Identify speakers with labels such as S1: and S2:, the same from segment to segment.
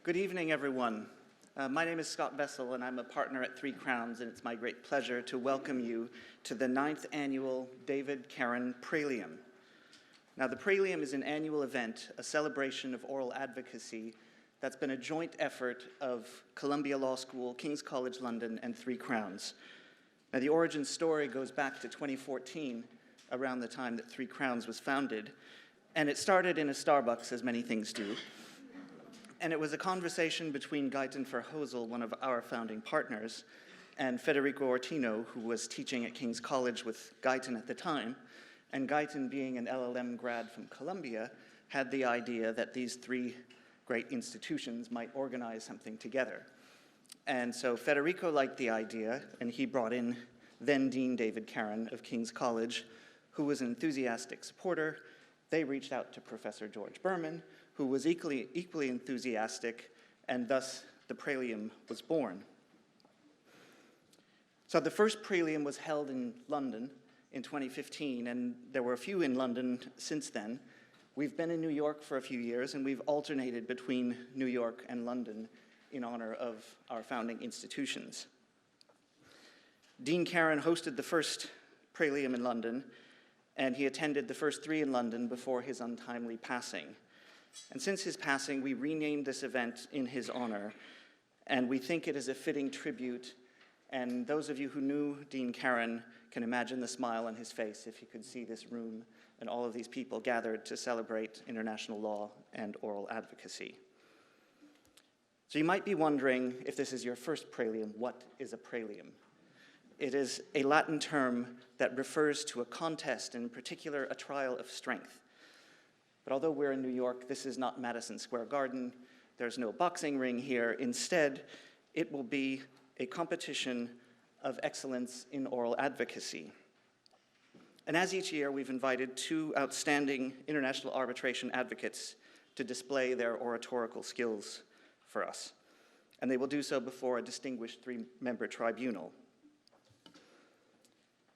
S1: Good evening, everyone. My name is Scott Vessel, and I'm a partner at Three Crowns, and it's my great pleasure to welcome you to the 9th annual David Caron Praelium. Now, the Praelium is an annual event, a celebration of oral advocacy that's been a joint effort of Columbia Law School, King's College London, and Three Crowns. Now, the origin story goes back to 2014, around the time that Three Crowns was founded, and it started in a Starbucks, as many things do. And it was a conversation between Guyton Verhosel, one of our founding partners, and Federico Ortino, who was teaching at King's College with Guyton at the time. And Guyton, being an LLM grad from Columbia, had the idea that these three great institutions might organize something together. And so Federico liked the idea, and he brought in then Dean David Caron of King's College, who was an enthusiastic supporter. They reached out to Professor George Bermann, who was equally enthusiastic, and thus the Praelium was born. So the first Praelium was held in London in 2015, and there were a few in London since then. We've been in New York for a few years, and we've alternated between New York and London in honor of our founding institutions. Dean Caron hosted the first Praelium in London, and he attended the first three in London before his untimely passing. And since his passing, we renamed this event in his honor, and we think it is a fitting tribute. And those of you who knew Dean Caron can imagine the smile on his face if you could see this room and all of these people gathered to celebrate international law and oral advocacy. So you might be wondering, if this is your first Praelium, what is a Praelium? It is a Latin term that refers to a contest, and in particular, a trial of strength. But although we're in New York, this is not Madison Square Garden. There's no boxing ring here. Instead, it will be a competition of excellence in oral advocacy. And as each year, we've invited two outstanding international arbitration advocates to display their oratorical skills for us. And they will do so before a distinguished three-member tribunal.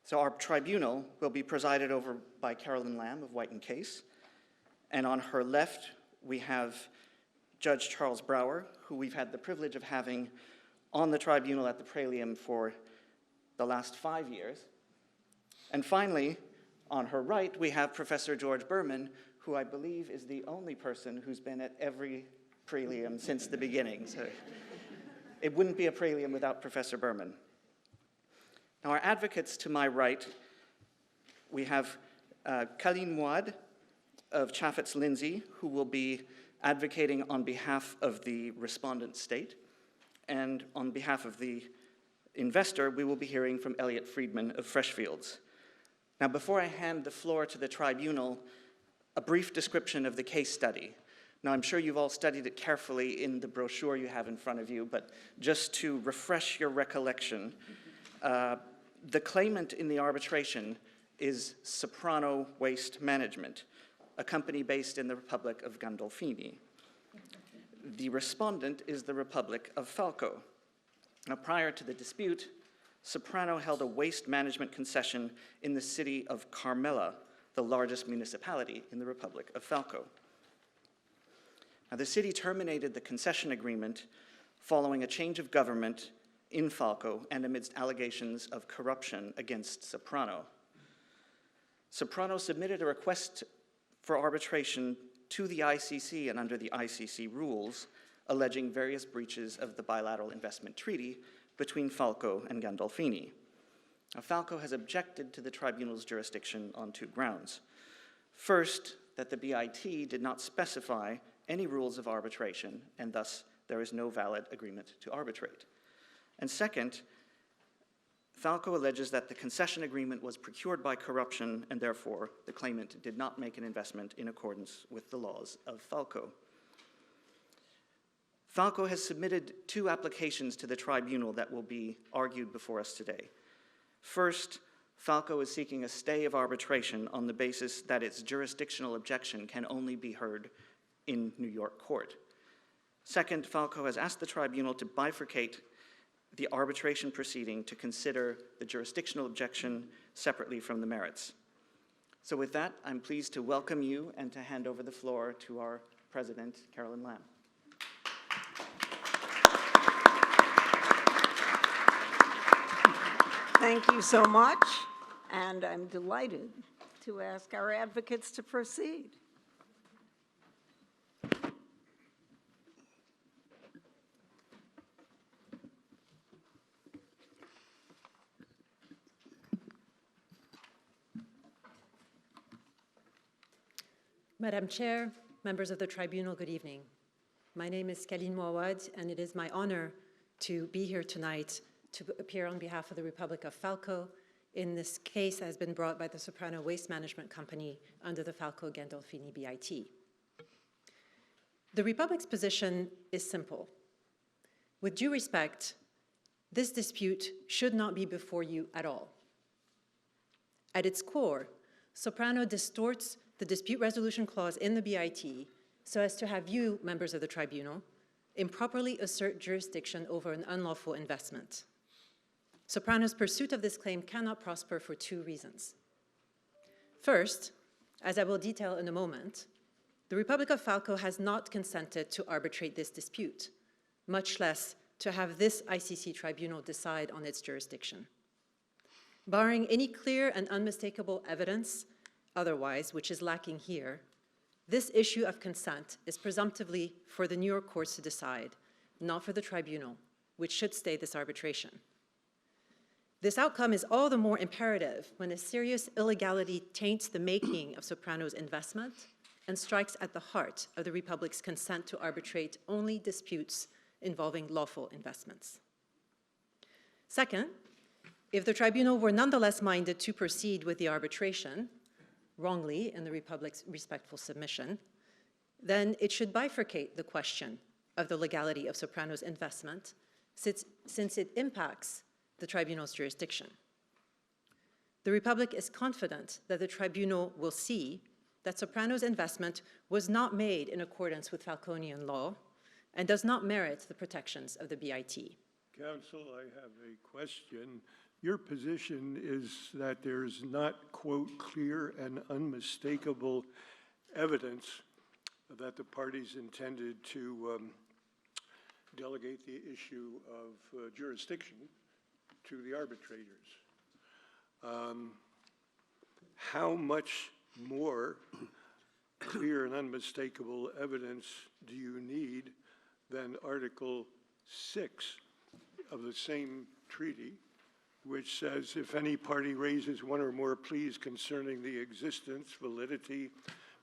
S1: So our tribunal will be presided over by Carolyn Lamm of White & Case. And on her left, we have Judge Charles Brower, who we've had the privilege of having on the tribunal at the Praelium for the last 5 years. And finally, on her right, we have Professor George Bermann, who I believe is the only person who's been at every Praelium since the beginning. So it wouldn't be a Praelium without Professor Bermann. Now, our advocates to my right, we have Caline Mouawad of Chaffetz Lindsay, who will be advocating on behalf of the respondent state. And on behalf of the investor, we will be hearing from Elliot Friedman of Freshfields. Now, before I hand the floor to the tribunal, a brief description of the case study. Now, I'm sure you've all studied it carefully in the brochure you have in front of you, but just to refresh your recollection, the claimant in the arbitration is Soprano Waste Management, a company based in the Republic of Gandolfini. The respondent is the Republic of Falco. Now, prior to the dispute, Soprano held a waste management concession in the city of Carmela, the largest municipality in the Republic of Falco. Now, the city terminated the concession agreement following a change of government in Falco and amidst allegations of corruption against Soprano. Soprano submitted a request for arbitration to the ICC and under the ICC rules, alleging various breaches of the bilateral investment treaty between Falco and Gandolfini. Now, Falco has objected to the tribunal's jurisdiction on two grounds. First, that the BIT did not specify any rules of arbitration, and thus there is no valid agreement to arbitrate. And second, Falco alleges that the concession agreement was procured by corruption, and therefore the claimant did not make an investment in accordance with the laws of Falco. Falco has submitted two applications to the tribunal that will be argued before us today. First, Falco is seeking a stay of arbitration on the basis that its jurisdictional objection can only be heard in New York court. Second, Falco has asked the tribunal to bifurcate the arbitration proceeding to consider the jurisdictional objection separately from the merits. So with that, I'm pleased to welcome you and to hand over the floor to our president, Carolyn Lamm.
S2: Thank you so much, and I'm delighted to ask our advocates to proceed.
S3: Madam Chair, members of the tribunal, good evening. My name is Caline Mouawad, and it is my honor to be here tonight to appear on behalf of the Republic of Falco in this case that has been brought by the Soprano Waste Management Company under the Falco Gandolfini BIT. The Republic's position is simple. With due respect, this dispute should not be before you at all. At its core, Soprano distorts the dispute resolution clause in the BIT so as to have you, members of the tribunal, improperly assert jurisdiction over an unlawful investment. Soprano's pursuit of this claim cannot prosper for two reasons. First, as I will detail in a moment, the Republic of Falco has not consented to arbitrate this dispute, much less to have this ICC tribunal decide on its jurisdiction. Barring any clear and unmistakable evidence otherwise, which is lacking here, this issue of consent is presumptively for the New York courts to decide, not for the tribunal, which should stay this arbitration. This outcome is all the more imperative when a serious illegality taints the making of Soprano's investment and strikes at the heart of the Republic's consent to arbitrate only disputes involving lawful investments. Second, if the tribunal were nonetheless minded to proceed with the arbitration, wrongly in the Republic's respectful submission, then it should bifurcate the question of the legality of Soprano's investment since it impacts the tribunal's jurisdiction. The Republic is confident that the tribunal will see that Soprano's investment was not made in accordance with Falconian law and does not merit the protections of the BIT.
S4: Counsel, I have a question. Your position is that there's not, quote, clear and unmistakable evidence that the parties intended to delegate the issue of jurisdiction to the arbitrators. How much more clear and unmistakable evidence do you need than Article 6 of the same treaty, which says if any party raises one or more pleas concerning the existence, validity,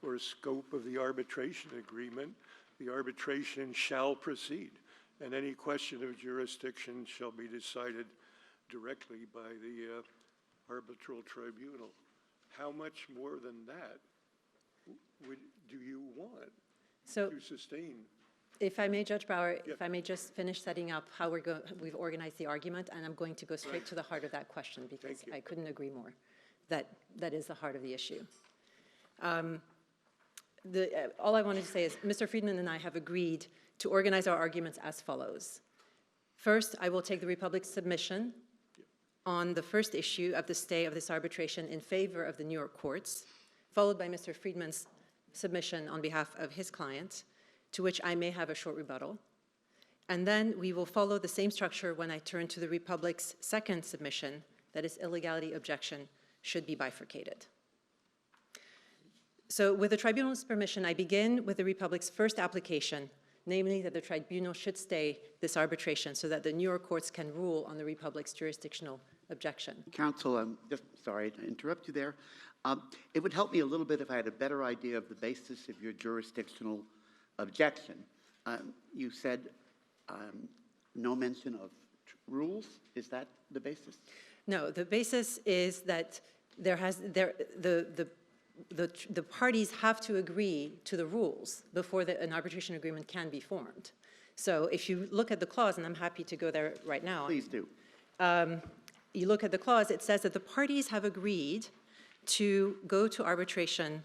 S4: or scope of the arbitration agreement, the arbitration shall proceed, and any question of jurisdiction shall be decided directly by the arbitral tribunal. How much more than that do you want to sustain?
S3: If I may, Judge Brower,
S4: Yep.
S3: if I may just finish setting up how we've organized the argument, and I'm going to go straight to the heart of that question because I couldn't agree more. That is the heart of the issue. All I wanted to say is Mr. Friedman and I have agreed to organize our arguments as follows. First, I will take the Republic's submission on the first issue of the stay of this arbitration in favor of the New York courts, followed by Mr. Friedman's submission on behalf of his client, to which I may have a short rebuttal. And then we will follow the same structure when I turn to the Republic's second submission, that is, illegality objection should be bifurcated. So with the tribunal's permission, I begin with the Republic's first application, namely that the tribunal should stay this arbitration so that the New York courts can rule on the Republic's jurisdictional objection.
S5: Counsel, I'm just sorry to interrupt you there. It would help me a little bit if I had a better idea of the basis of your jurisdictional objection. You said no mention of rules. Is that the basis?
S3: No, the basis is that the parties have to agree to the rules before an arbitration agreement can be formed. So if you look at the clause, and I'm happy to go there right now.
S5: Please do.
S3: You look at the clause, it says that the parties have agreed to go to arbitration.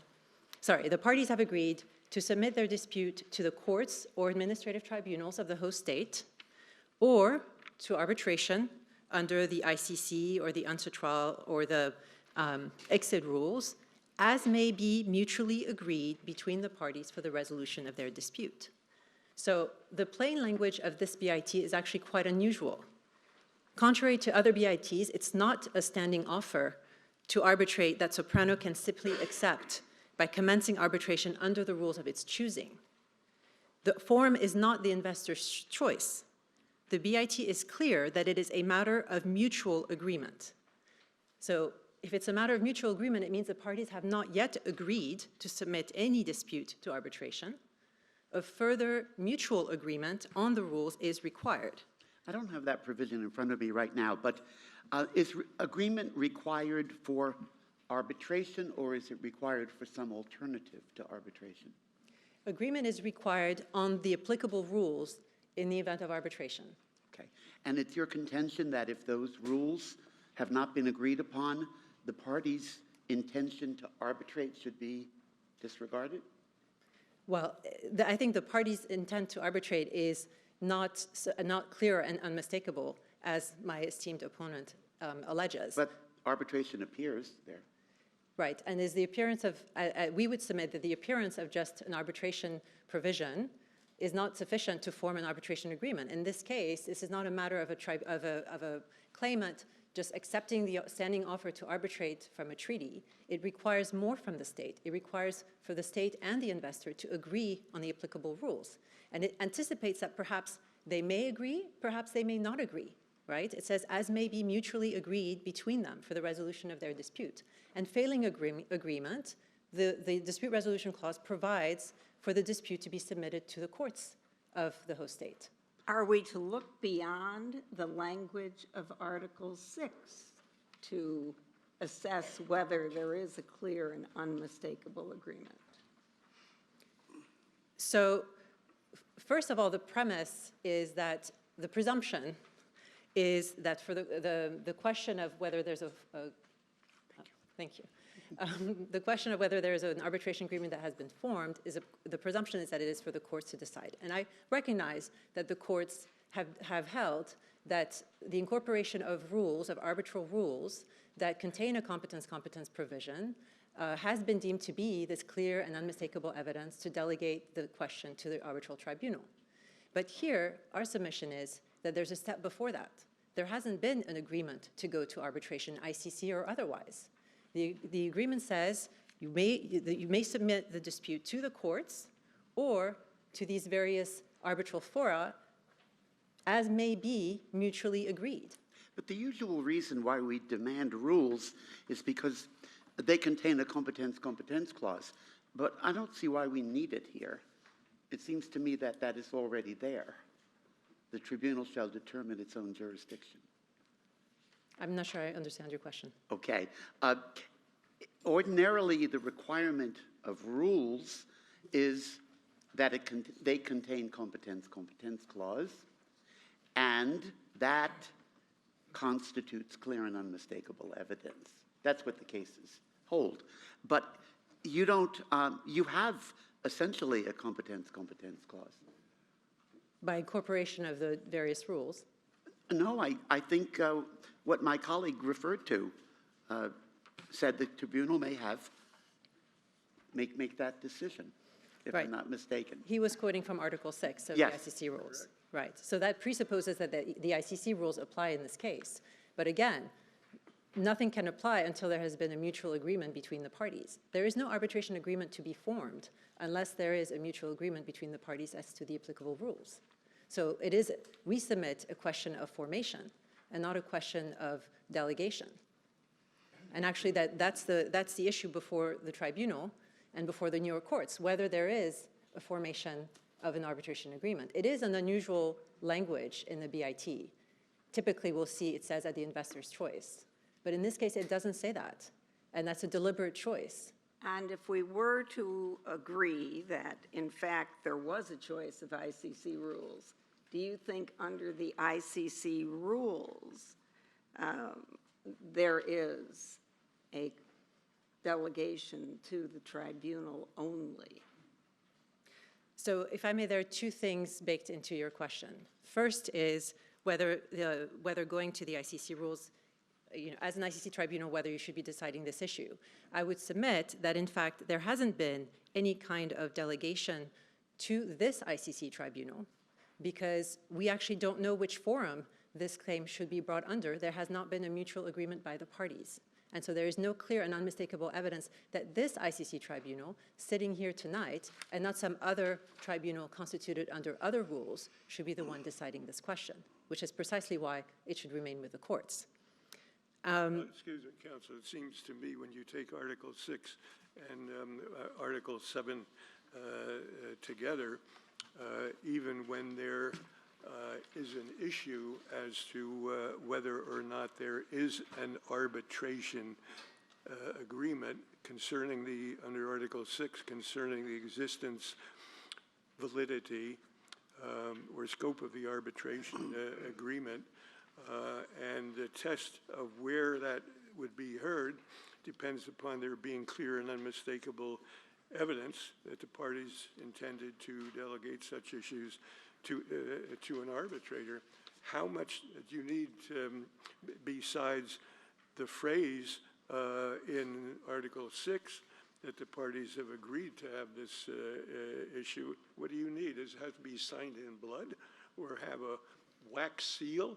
S3: Sorry, the parties have agreed to submit their dispute to the courts or administrative tribunals of the host state, or to arbitration under the ICC or the UNCITRAL or the ICSID rules, as may be mutually agreed between the parties for the resolution of their dispute. So the plain language of this BIT is actually quite unusual. Contrary to other BITs, it's not a standing offer to arbitrate that Soprano can simply accept by commencing arbitration under the rules of its choosing. The forum is not the investor's choice. The BIT is clear that it is a matter of mutual agreement. So if it's a matter of mutual agreement, it means the parties have not yet agreed to submit any dispute to arbitration. A further mutual agreement on the rules is required.
S5: I don't have that provision in front of me right now, but is agreement required for arbitration, or is it required for some alternative to arbitration?
S3: Agreement is required on the applicable rules in the event of arbitration.
S5: Okay. And it's your contention that if those rules have not been agreed upon, the parties' intention to arbitrate should be disregarded?
S3: Well, I think the parties' intent to arbitrate is not clear and unmistakable, as my esteemed opponent alleges.
S5: But arbitration appears there.
S3: Right, and is the appearance of, we would submit that the appearance of just an arbitration provision is not sufficient to form an arbitration agreement. In this case, this is not a matter of a claimant just accepting the standing offer to arbitrate from a treaty. It requires more from the state. It requires for the state and the investor to agree on the applicable rules. And it anticipates that perhaps they may agree, perhaps they may not agree, right? It says, as may be mutually agreed between them for the resolution of their dispute. And failing agreement, the dispute resolution clause provides for the dispute to be submitted to the courts of the host state.
S2: Are we to look beyond the language of Article 6 to assess whether there is a clear and unmistakable agreement?
S3: So, first of all, the premise is that the presumption is that for the question of whether there's thank you. The question of whether there is an arbitration agreement that has been formed the presumption is that it is for the courts to decide. And I recognize that the courts have held that the incorporation of rules, of arbitral rules that contain a competence provision has been deemed to be this clear and unmistakable evidence to delegate the question to the arbitral tribunal. But here, our submission is that there's a step before that. There hasn't been an agreement to go to arbitration, ICC or otherwise. The agreement says you may submit the dispute to the courts or to these various arbitral fora as may be mutually agreed.
S5: But the usual reason why we demand rules is because they contain a competence clause. But I don't see why we need it here. It seems to me that that is already there. The tribunal shall determine its own jurisdiction.
S3: I'm not sure I understand your question.
S5: Okay. Ordinarily, the requirement of rules is that they contain competence clause, and that constitutes clear and unmistakable evidence. That's what the cases hold. But you don't, you have essentially a competence clause.
S3: By incorporation of the various rules?
S5: No, I think what my colleague referred to said the tribunal may make that decision, if
S3: Right.
S5: I'm not mistaken.
S3: He was quoting from Article 6 of
S5: Yes.
S3: the ICC rules. Right. So that presupposes that the ICC rules apply in this case. But again, nothing can apply until there has been a mutual agreement between the parties. There is no arbitration agreement to be formed unless there is a mutual agreement between the parties as to the applicable rules. So it is, we submit a question of formation and not a question of delegation. And actually that's the issue before the tribunal and before the New York courts, whether there is a formation of an arbitration agreement. It is an unusual language in the BIT. Typically we'll see it says at the investor's choice. But in this case, it doesn't say that. And that's a deliberate choice.
S2: And if we were to agree that, in fact, there was a choice of ICC rules, do you think under the ICC rules there is a delegation to the tribunal only?
S3: So if I may, there are two things baked into your question. First is whether going to the ICC rules, as an ICC tribunal, whether you should be deciding this issue. I would submit that, in fact, there hasn't been any kind of delegation to this ICC tribunal because we actually don't know which forum this claim should be brought under, there has not been a mutual agreement by the parties. And so there is no clear and unmistakable evidence that this ICC tribunal, sitting here tonight, and not some other tribunal constituted under other rules, should be the one deciding this question, which is precisely why it should remain with the courts.
S4: Excuse me, Counsel, it seems to me when you take Article 6 and Article 7 together, even when there is an issue as to whether or not there is an arbitration agreement concerning under Article 6, concerning the existence, validity, or scope of the arbitration agreement, and the test of where that would be heard depends upon there being clear and unmistakable evidence that the parties intended to delegate such issues to an arbitrator. How much do you need besides the phrase in Article 6 that the parties have agreed to have this issue? What do you need? Does it have to be signed in blood or have a wax seal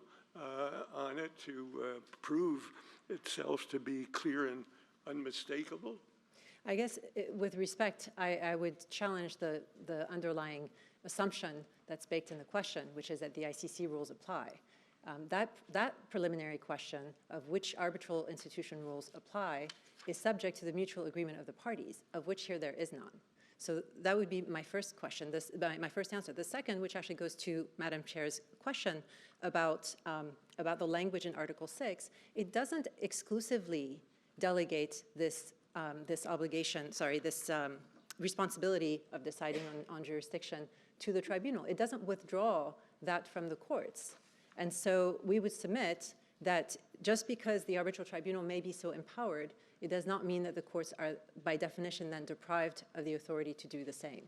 S4: on it to prove itself to be clear and unmistakable?
S3: I guess with respect, I would challenge the underlying assumption that's baked in the question, which is that the ICC rules apply. That preliminary question of which arbitral institution rules apply is subject to the mutual agreement of the parties, of which here there is none. So that would be my first question, my first answer. The second, which actually goes to Madam Chair's question about the language in Article 6, it doesn't exclusively delegate this responsibility of deciding on jurisdiction to the tribunal. It doesn't withdraw that from the courts. And so we would submit that just because the arbitral tribunal may be so empowered, it does not mean that the courts are, by definition, then deprived of the authority to do the same.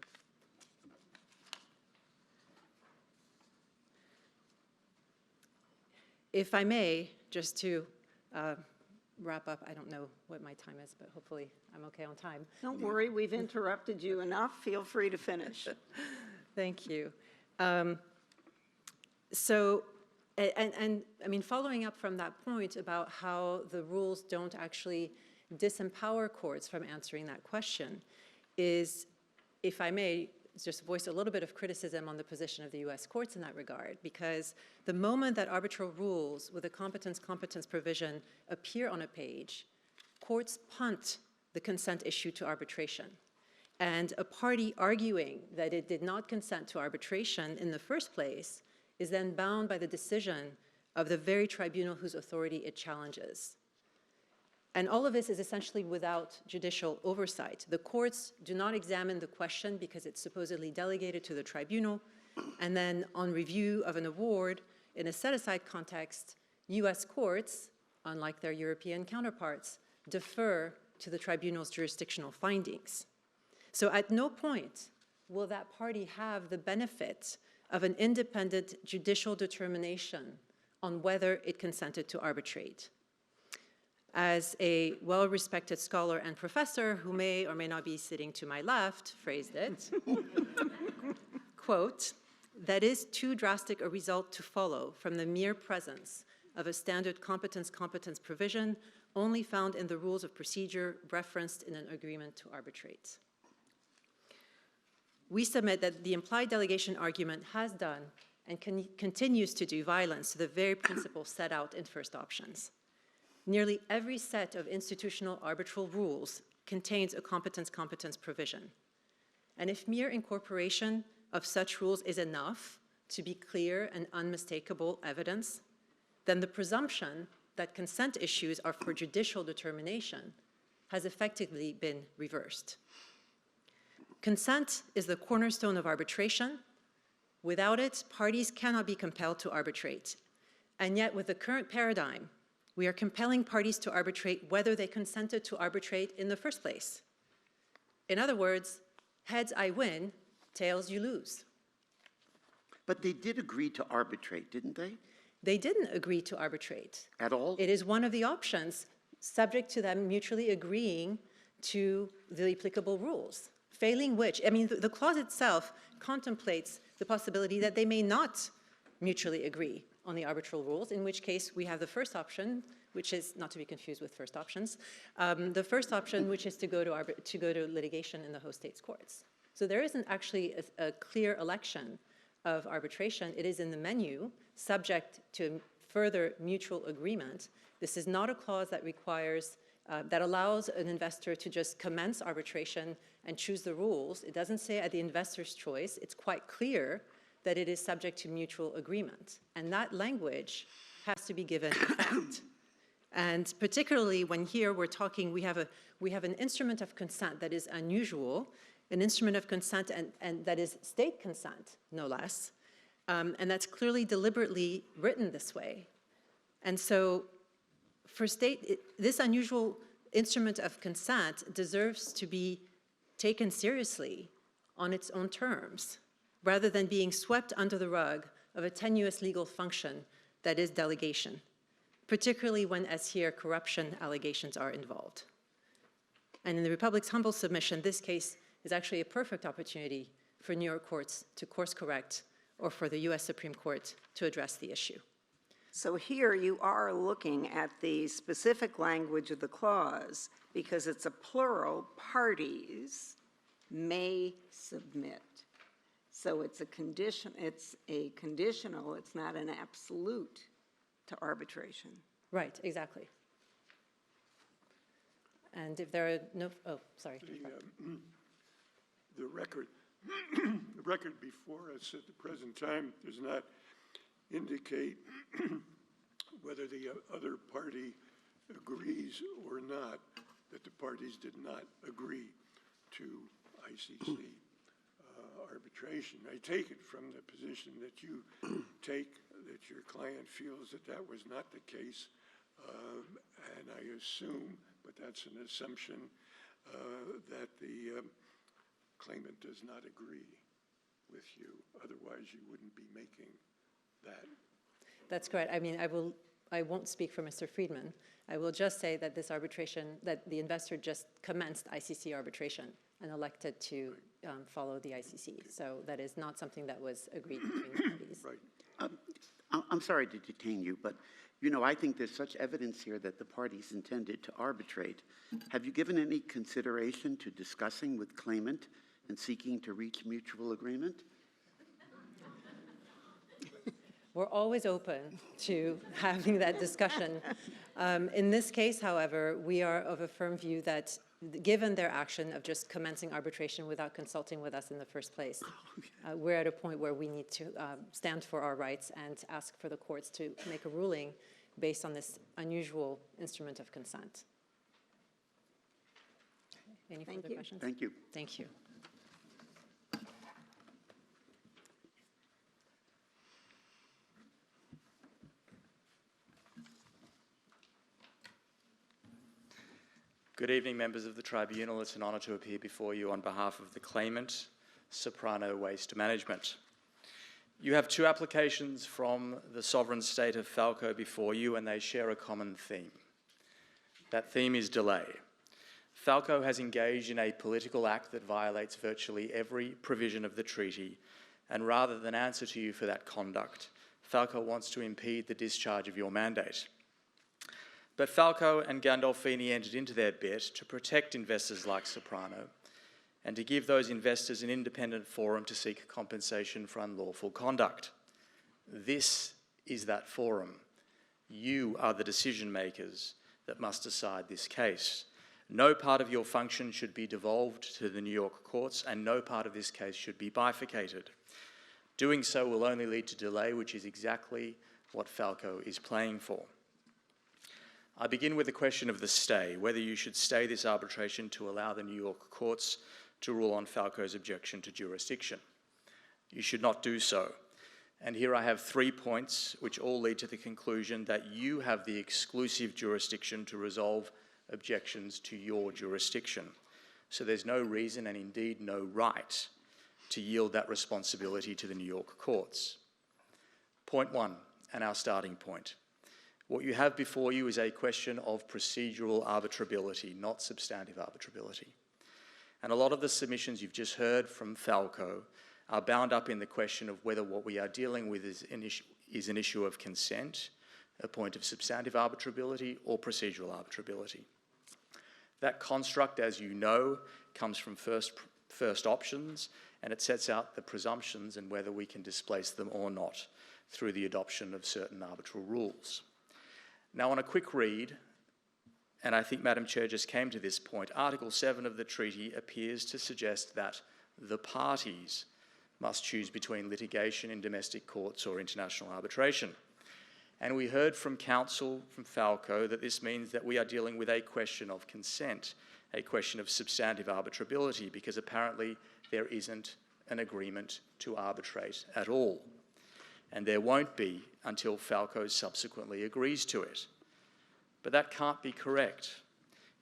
S3: If I may, just to wrap up, I don't know what my time is, but hopefully I'm okay on time.
S2: Don't worry, we've interrupted you enough. Feel free to finish.
S3: Thank you. And I mean, following up from that point about how the rules don't actually disempower courts from answering that question is, if I may, just voice a little bit of criticism on the position of the US courts in that regard, because the moment that arbitral rules with a competence provision appear on a page, courts punt the consent issue to arbitration. And a party arguing that it did not consent to arbitration in the first place is then bound by the decision of the very tribunal whose authority it challenges. And all of this is essentially without judicial oversight. The courts do not examine the question because it's supposedly delegated to the tribunal, and then on review of an award in a set-aside context, US courts, unlike their European counterparts, defer to the tribunal's jurisdictional findings. So at no point will that party have the benefit of an independent judicial determination on whether it consented to arbitrate. As a well-respected scholar and professor who may or may not be sitting to my left phrased it, quote, "That is too drastic a result to follow from the mere presence of a standard competence provision only found in the rules of procedure referenced in an agreement to arbitrate." We submit that the implied delegation argument has done and continues to do violence to the very principles set out in first options. Nearly every set of institutional arbitral rules contains a competence provision. And if mere incorporation of such rules is enough to be clear and unmistakable evidence, then the presumption that consent issues are for judicial determination has effectively been reversed. Consent is the cornerstone of arbitration. Without it, parties cannot be compelled to arbitrate. And yet, with the current paradigm, we are compelling parties to arbitrate whether they consented to arbitrate in the first place. In other words, heads I win, tails you lose.
S5: But they did agree to arbitrate, didn't they?
S3: They didn't agree to arbitrate.
S5: At all?
S3: It is one of the options, subject to them mutually agreeing to the applicable rules. Failing which, I mean, the clause itself contemplates the possibility that they may not mutually agree on the arbitral rules, in which case we have the first option, which is not to be confused with first options, the first option, which is to go to litigation in the host state's courts. So there isn't actually a clear election of arbitration. It is in the menu, subject to further mutual agreement. This is not a clause that requires, that allows an investor to just commence arbitration and choose the rules. It doesn't say at the investor's choice. It's quite clear that it is subject to mutual agreement. And that language has to be given effect. And particularly when here we're talking, we have an instrument of consent that is unusual, an instrument of consent and that is state consent, no less, and that's clearly deliberately written this way. And so for this unusual instrument of consent deserves to be taken seriously on its own terms, rather than being swept under the rug of a tenuous legal function that is delegation, particularly when, as here, corruption allegations are involved. And in the Republic's humble submission, this case is actually a perfect opportunity for New York courts to course correct or for the US Supreme Court to address the issue.
S2: So here you are looking at the specific language of the clause because it's a plural, parties may submit. So it's a condition, it's a conditional, it's not an absolute to arbitration.
S3: Right, exactly. And if there are no, oh, sorry.
S4: The record, the record before us at the present time does not indicate whether the other party agrees or not that the parties did not agree to ICC arbitration. I take it from the position that you take that your client feels that that was not the case, and I assume, but that's an assumption, that the claimant does not agree with you. Otherwise, you wouldn't be making that.
S3: That's correct. I mean, I won't speak for Mr. Friedman. I will just say that this arbitration, that the investor just commenced ICC arbitration and elected to follow the ICC. So that is not something that was agreed between the parties.
S4: Right.
S5: I'm sorry to detain you, but you know, I think there's such evidence here that the parties intended to arbitrate. Have you given any consideration to discussing with claimant and seeking to reach mutual agreement?
S3: We're always open to having that discussion. In this case, however, we are of a firm view that given their action of just commencing arbitration without consulting with us in the first place, we're at a point where we need to stand for our rights and ask for the courts to make a ruling based on this unusual instrument of consent. Any further questions?
S5: Thank you.
S3: Thank you.
S6: Good evening, members of the tribunal. It's an honour to appear before you on behalf of the claimant, Soprano Waste Management. You have two applications from the sovereign state of Falco before you, and they share a common theme. That theme is delay. Falco has engaged in a political act that violates virtually every provision of the treaty, and rather than answer to you for that conduct, Falco wants to impede the discharge of your mandate. But Falco and Gandolfini entered into their bet to protect investors like Soprano and to give those investors an independent forum to seek compensation for unlawful conduct. This is that forum. You are the decision makers that must decide this case. No part of your function should be devolved to the New York courts, and no part of this case should be bifurcated. Doing so will only lead to delay, which is exactly what Falco is playing for. I begin with the question of the stay, whether you should stay this arbitration to allow the New York courts to rule on Falco's objection to jurisdiction. You should not do so. And here I have 3 points which all lead to the conclusion that you have the exclusive jurisdiction to resolve objections to your jurisdiction. So there's no reason and indeed no right to yield that responsibility to the New York courts. Point 1, and our starting point. What you have before you is a question of procedural arbitrability, not substantive arbitrability. And a lot of the submissions you've just heard from Falco are bound up in the question of whether what we are dealing with is an issue of consent, a point of substantive arbitrability, or procedural arbitrability. That construct, as you know, comes from first options, and it sets out the presumptions and whether we can displace them or not through the adoption of certain arbitral rules. Now, on a quick read, and I think Madam Chair just came to this point, Article 7 of the treaty appears to suggest that the parties must choose between litigation in domestic courts or international arbitration. And we heard from counsel from Falco that this means that we are dealing with a question of consent, a question of substantive arbitrability, because apparently there isn't an agreement to arbitrate at all. And there won't be until Falco subsequently agrees to it. But that can't be correct.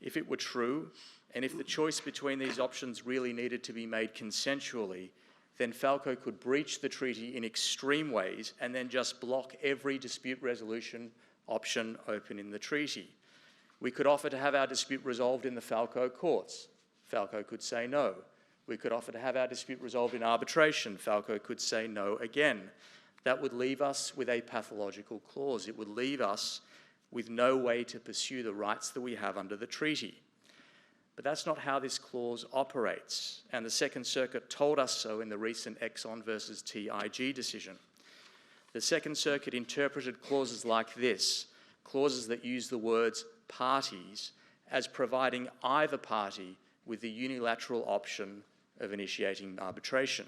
S6: If it were true, and if the choice between these options really needed to be made consensually, then Falco could breach the treaty in extreme ways and then just block every dispute resolution option open in the treaty. We could offer to have our dispute resolved in the Falco courts. Falco could say no. We could offer to have our dispute resolved in arbitration. Falco could say no again. That would leave us with a pathological clause. It would leave us with no way to pursue the rights that we have under the treaty. But that's not how this clause operates, and the Second Circuit told us so in the recent Exxon versus TIG decision. The Second Circuit interpreted clauses like this, clauses that use the words parties, as providing either party with the unilateral option of initiating arbitration.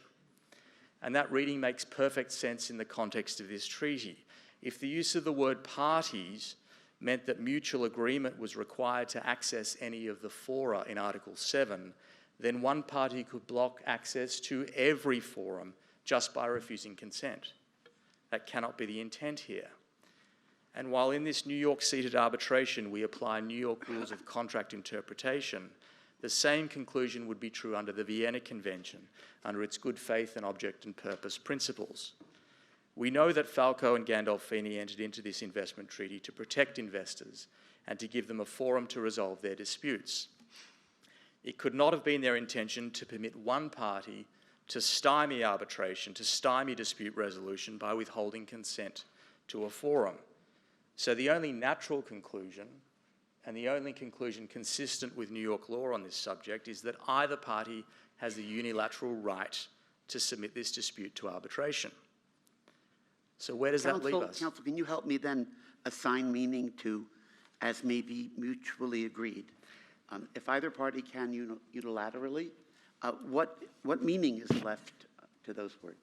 S6: And that reading makes perfect sense in the context of this treaty. If the use of the word parties meant that mutual agreement was required to access any of the fora in Article 7, then one party could block access to every forum just by refusing consent. That cannot be the intent here. And while in this New York-seated arbitration we apply New York rules of contract interpretation, the same conclusion would be true under the Vienna Convention, under its good faith and object and purpose principles. We know that Falco and Gandolfini entered into this investment treaty to protect investors and to give them a forum to resolve their disputes. It could not have been their intention to permit one party to stymie arbitration, to stymie dispute resolution by withholding consent to a forum. So the only natural conclusion, and the only conclusion consistent with New York law on this subject, is that either party has the unilateral right to submit this dispute to arbitration. So where does that leave us?
S5: Counsel, can you help me then assign meaning to as may be mutually agreed? If either party can unilaterally, what meaning is left to those words?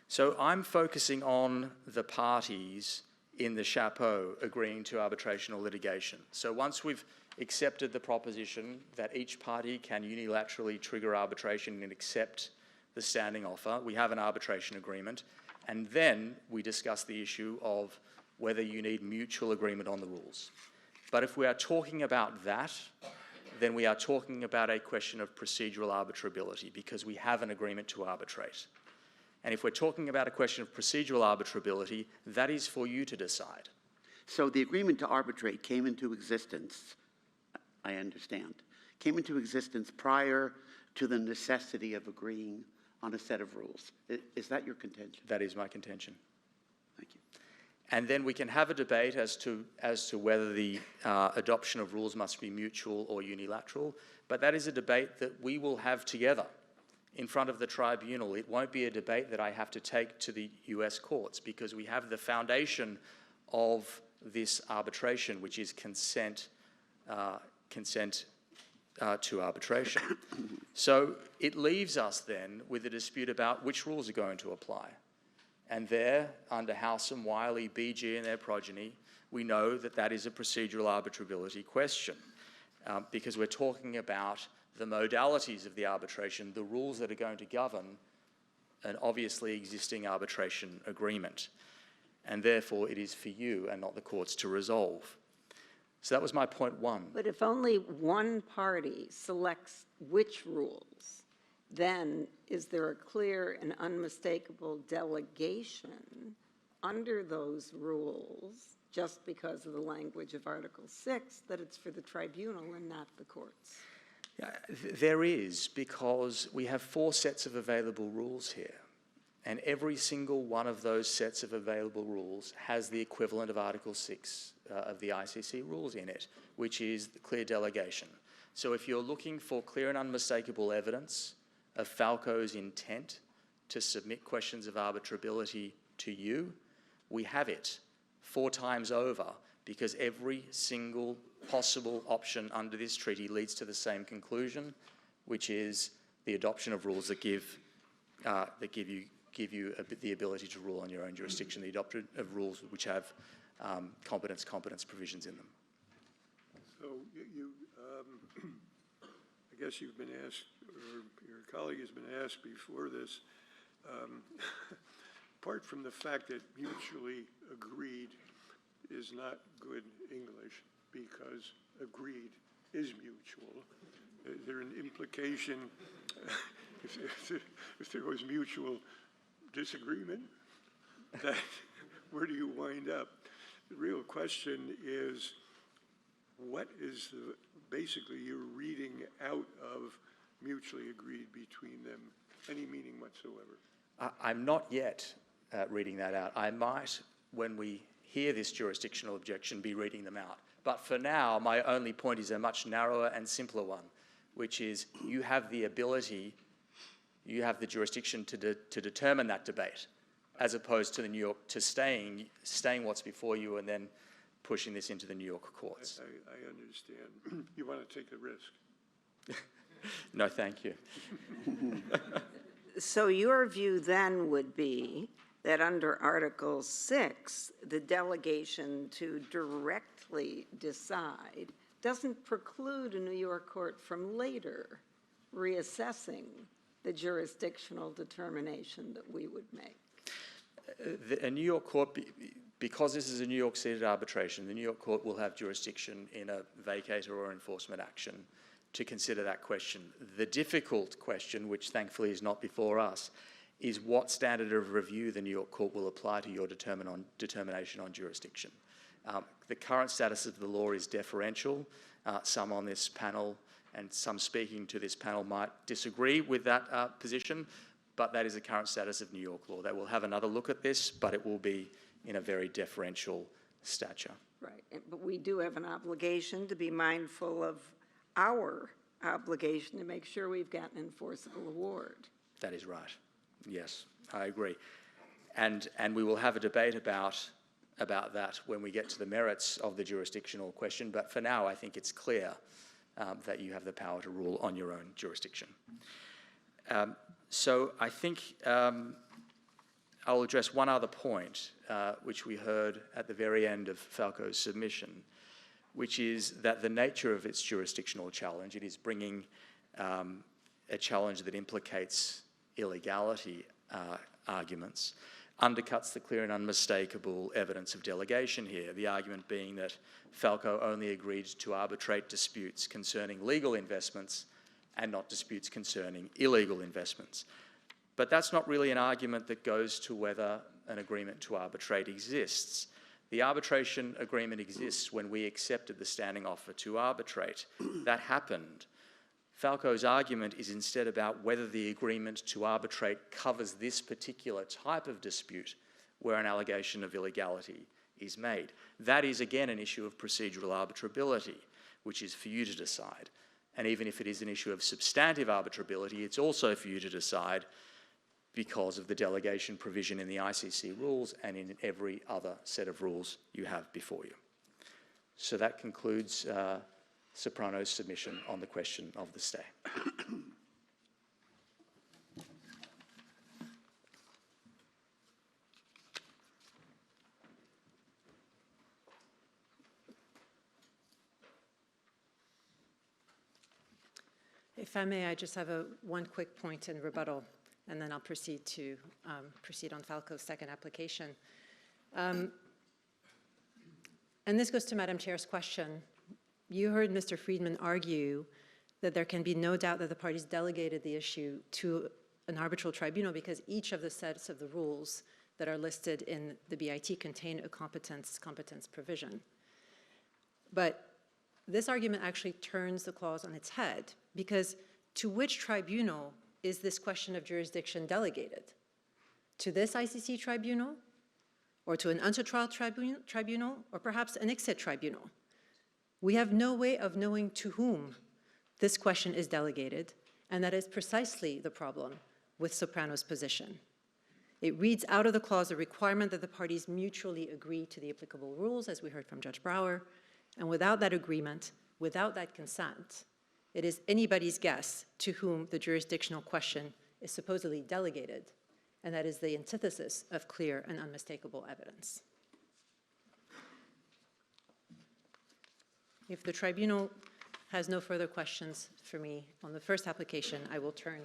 S6: So I'm focusing on the parties in the chapeau agreeing to arbitration or litigation. So once we've accepted the proposition that each party can unilaterally trigger arbitration and accept the standing offer, we have an arbitration agreement, and then we discuss the issue of whether you need mutual agreement on the rules. But if we are talking about that, then we are talking about a question of procedural arbitrability because we have an agreement to arbitrate. And if we're talking about a question of procedural arbitrability, that is for you to decide.
S5: So the agreement to arbitrate came into existence, I understand, came into existence prior to the necessity of agreeing on a set of rules. Is that your contention?
S6: That is my contention.
S5: Thank you.
S6: And then we can have a debate as to whether the adoption of rules must be mutual or unilateral, but that is a debate that we will have together in front of the tribunal. It won't be a debate that I have to take to the US courts because we have the foundation of this arbitration, which is consent to arbitration. So it leaves us then with a dispute about which rules are going to apply. And there, under Howsam, Wiley, BG and their progeny, we know that that is a procedural arbitrability question because we're talking about the modalities of the arbitration, the rules that are going to govern an obviously existing arbitration agreement. And therefore, it is for you and not the courts to resolve. So that was my point one.
S2: But if only one party selects which rules, then is there a clear and unmistakable delegation under those rules, just because of the language of Article 6, that it's for the tribunal and not the courts?
S6: There is, because we have 4 sets of available rules here. And every single one of those sets of available rules has the equivalent of Article 6 of the ICC rules in it, which is the clear delegation. So if you're looking for clear and unmistakable evidence of Falco's intent to submit questions of arbitrability to you, we have it 4 times over, because every single possible option under this treaty leads to the same conclusion, which is the adoption of rules that give you the ability to rule on your own jurisdiction, the adoption of rules which have competence provisions in them.
S4: So I guess you've been asked, or your colleague has been asked before this, apart from the fact that mutually agreed is not good English, because agreed is mutual, is there an implication if there was mutual disagreement, that where do you wind up? The real question is, what is basically you're reading out of mutually agreed between them, any meaning whatsoever?
S6: I'm not yet reading that out. I might, when we hear this jurisdictional objection, be reading them out. But for now, my only point is a much narrower and simpler one, which is you have the ability, you have the jurisdiction to determine that debate, as opposed to the New York, to staying what's before you and then pushing this into the New York courts.
S4: I understand. You want to take the risk?
S6: No, thank you.
S2: So your view then would be that under Article 6, the delegation to directly decide doesn't preclude a New York court from later reassessing the jurisdictional determination that we would make.
S6: A New York court, because this is a New York seated arbitration, the New York court will have jurisdiction in a vacator or enforcement action to consider that question. The difficult question, which thankfully is not before us, is what standard of review the New York court will apply to your determination on jurisdiction. The current status of the law is deferential. Some on this panel and some speaking to this panel might disagree with that position, but that is the current status of New York law. They will have another look at this, but it will be in a very deferential stature.
S2: Right, but we do have an obligation to be mindful of our obligation to make sure we've got an enforceable award.
S6: That is right. Yes, I agree. And we will have a debate about that when we get to the merits of the jurisdictional question, but for now I think it's clear that you have the power to rule on your own jurisdiction. So I think I'll address one other point, which we heard at the very end of Falco's submission, which is that the nature of its jurisdictional challenge, it is bringing a challenge that implicates illegality arguments, undercuts the clear and unmistakable evidence of delegation here, the argument being that Falco only agreed to arbitrate disputes concerning legal investments and not disputes concerning illegal investments. But that's not really an argument that goes to whether an agreement to arbitrate exists. The arbitration agreement exists when we accepted the standing offer to arbitrate. That happened. Falco's argument is instead about whether the agreement to arbitrate covers this particular type of dispute where an allegation of illegality is made. That is, again, an issue of procedural arbitrability, which is for you to decide. And even if it is an issue of substantive arbitrability, it's also for you to decide because of the delegation provision in the ICC rules and in every other set of rules you have before you. So that concludes Soprano's submission on the question of the stay.
S3: If I may, I just have one quick point in rebuttal, and then I'll proceed on Falco's second application. And this goes to Madam Chair's question. You heard Mr. Friedman argue that there can be no doubt that the parties delegated the issue to an arbitral tribunal because each of the sets of the rules that are listed in the BIT contain a competence provision. But this argument actually turns the clause on its head, because to which tribunal is this question of jurisdiction delegated? to this ICC tribunal, or to an unto-trial tribunal, or perhaps an exit tribunal. We have no way of knowing to whom this question is delegated, and that is precisely the problem with Soprano's position. It reads out of the clause a requirement that the parties mutually agree to the applicable rules, as we heard from Judge Brower, and without that agreement, without that consent, it is anybody's guess to whom the jurisdictional question is supposedly delegated, and that is the antithesis of clear and unmistakable evidence. If the tribunal has no further questions for me on the first application, I will turn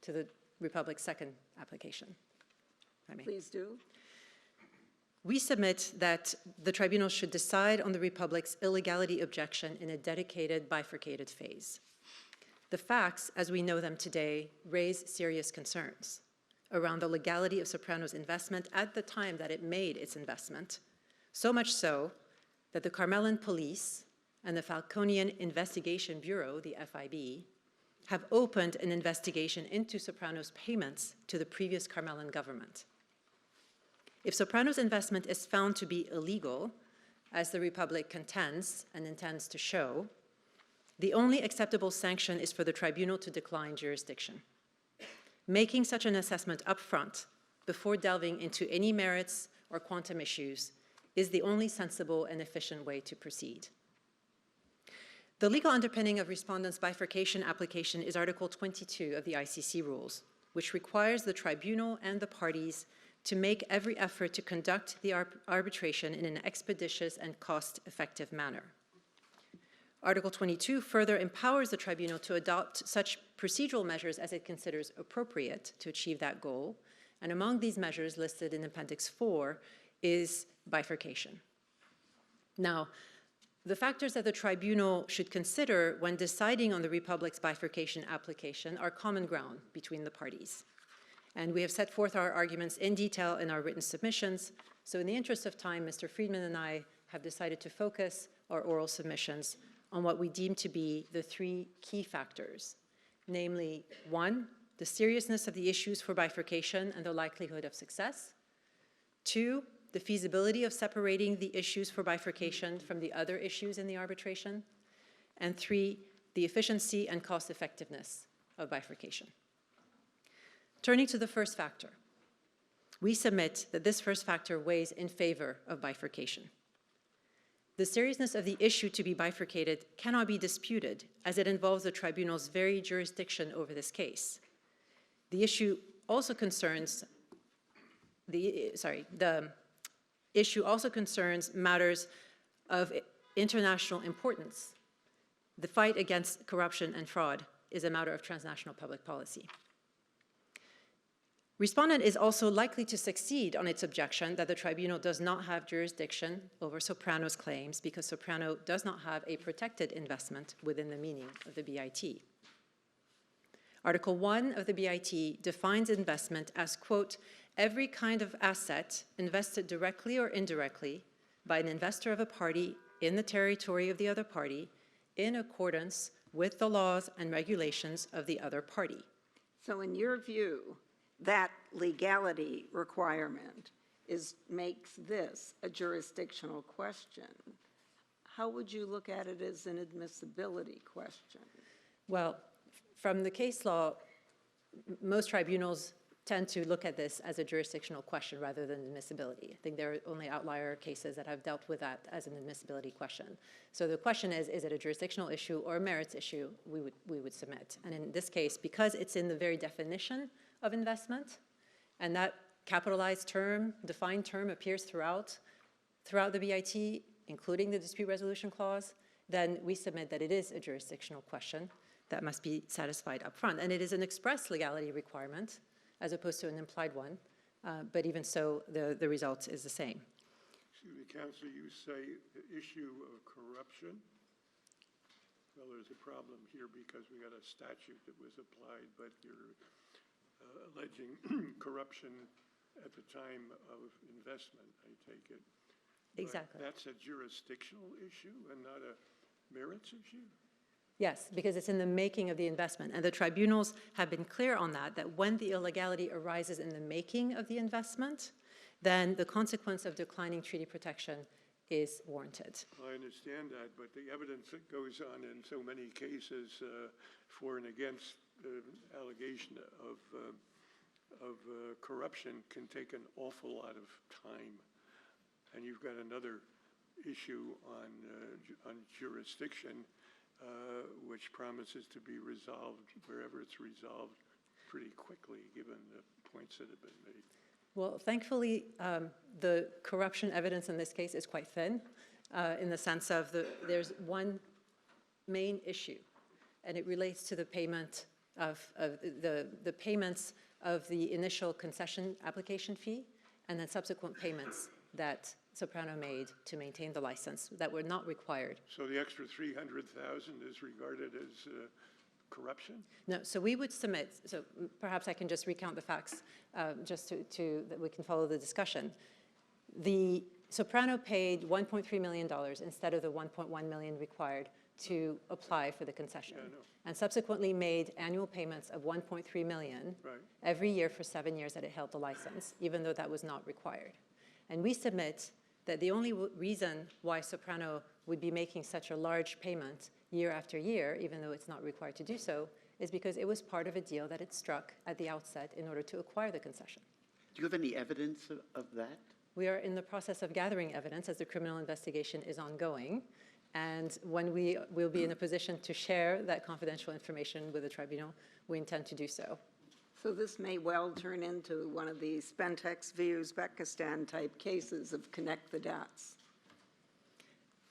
S3: to the Republic's second application. If I may.
S2: Please do.
S3: We submit that the tribunal should decide on the Republic's illegality objection in a dedicated, bifurcated phase. The facts, as we know them today, raise serious concerns around the legality of Soprano's investment at the time that it made its investment, so much so that the Carmelian Police and the Falconian Investigation Bureau, the FIB, have opened an investigation into Soprano's payments to the previous Carmelian government. If Soprano's investment is found to be illegal, as the Republic contends and intends to show, the only acceptable sanction is for the tribunal to decline jurisdiction. Making such an assessment upfront, before delving into any merits or quantum issues, is the only sensible and efficient way to proceed. The legal underpinning of respondents' bifurcation application is Article 22 of the ICC rules, which requires the tribunal and the parties to make every effort to conduct the arbitration in an expeditious and cost-effective manner. Article 22 further empowers the tribunal to adopt such procedural measures as it considers appropriate to achieve that goal, and among these measures listed in Appendix 4 is bifurcation. Now, the factors that the tribunal should consider when deciding on the Republic's bifurcation application are common ground between the parties. And we have set forth our arguments in detail in our written submissions. So in the interest of time, Mr. Friedman and I have decided to focus our oral submissions on what we deem to be the three key factors, namely, 1, the seriousness of the issues for bifurcation and the likelihood of success; 2, the feasibility of separating the issues for bifurcation from the other issues in the arbitration; and 3, the efficiency and cost effectiveness of bifurcation. Turning to the first factor, we submit that this first factor weighs in favor of bifurcation. The seriousness of the issue to be bifurcated cannot be disputed, as it involves the tribunal's very jurisdiction over this case. The issue also concerns matters of international importance. The fight against corruption and fraud is a matter of transnational public policy. Respondent is also likely to succeed on its objection that the tribunal does not have jurisdiction over Soprano's claims because Soprano does not have a protected investment within the meaning of the BIT. Article 1 of the BIT defines investment as, quote, every kind of asset invested directly or indirectly by an investor of a party in the territory of the other party in accordance with the laws and regulations of the other party.
S2: So in your view, that legality requirement makes this a jurisdictional question. How would you look at it as an admissibility question?
S3: Well, from the case law, most tribunals tend to look at this as a jurisdictional question rather than admissibility. I think there are only outlier cases that have dealt with that as an admissibility question. So the question is it a jurisdictional issue or a merits issue? We would submit. And in this case, because it's in the very definition of investment, and that capitalized term, defined term appears throughout the BIT, including the dispute resolution clause, then we submit that it is a jurisdictional question that must be satisfied up front. And it is an express legality requirement as opposed to an implied one, but even so, the result is the same.
S4: Excuse me, Counsel, you say the issue of corruption. Well, there's a problem here because we got a statute that was applied, but you're alleging corruption at the time of investment, I take it.
S3: Exactly.
S4: But that's a jurisdictional issue and not a merits issue?
S3: Yes, because it's in the making of the investment. And the tribunals have been clear on that, that when the illegality arises in the making of the investment, then the consequence of declining treaty protection is warranted.
S4: I understand that, but the evidence that goes on in so many cases for and against the allegation of corruption can take an awful lot of time. And you've got another issue on jurisdiction, which promises to be resolved wherever it's resolved pretty quickly, given the points that have been made.
S3: Well, thankfully, the corruption evidence in this case is quite thin, in the sense of there's one main issue, and it relates to the payment of the payments of the initial concession application fee, and then subsequent payments that Soprano made to maintain the license that were not required.
S4: So the extra $300,000 is regarded as corruption?
S3: No, so we would submit, so perhaps I can just recount the facts just that we can follow the discussion. The Soprano paid $1.3 million instead of the $1.1 million required to apply for the concession.
S4: Yeah, I know.
S3: And subsequently made annual payments of $1.3 million every year for 7 years that it held the license, even though that was not required. And we submit that the only reason why Soprano would be making such a large payment year after year, even though it's not required to do so, is because it was part of a deal that it struck at the outset in order to acquire the concession.
S5: Do you have any evidence of that?
S3: We are in the process of gathering evidence as the criminal investigation is ongoing. And when we will be in a position to share that confidential information with the tribunal, we intend to do so.
S2: So this may well turn into one of these Spentex v. Uzbekistan type cases of connect the dots.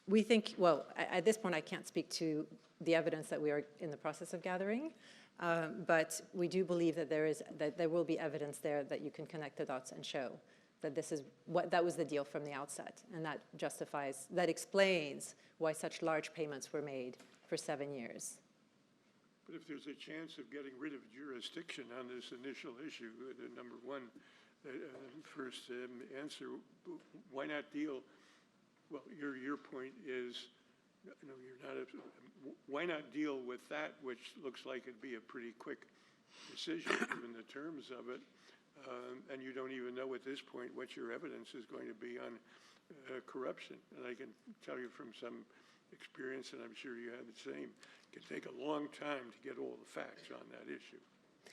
S3: We think, well, at this point, I can't speak to the evidence that we are in the process of gathering, but we do believe that there will be evidence there that you can connect the dots and show that that was the deal from the outset, and that explains why such large payments were made for 7 years.
S4: But if there's a chance of getting rid of jurisdiction on this initial issue, number one, first answer, why not deal? Well, your point is, why not deal with that, which looks like it'd be a pretty quick decision, given the terms of it, and you don't even know at this point what your evidence is going to be on corruption. And I can tell you from some experience, and I'm sure you had the same, it can take a long time to get all the facts on that issue.
S3: I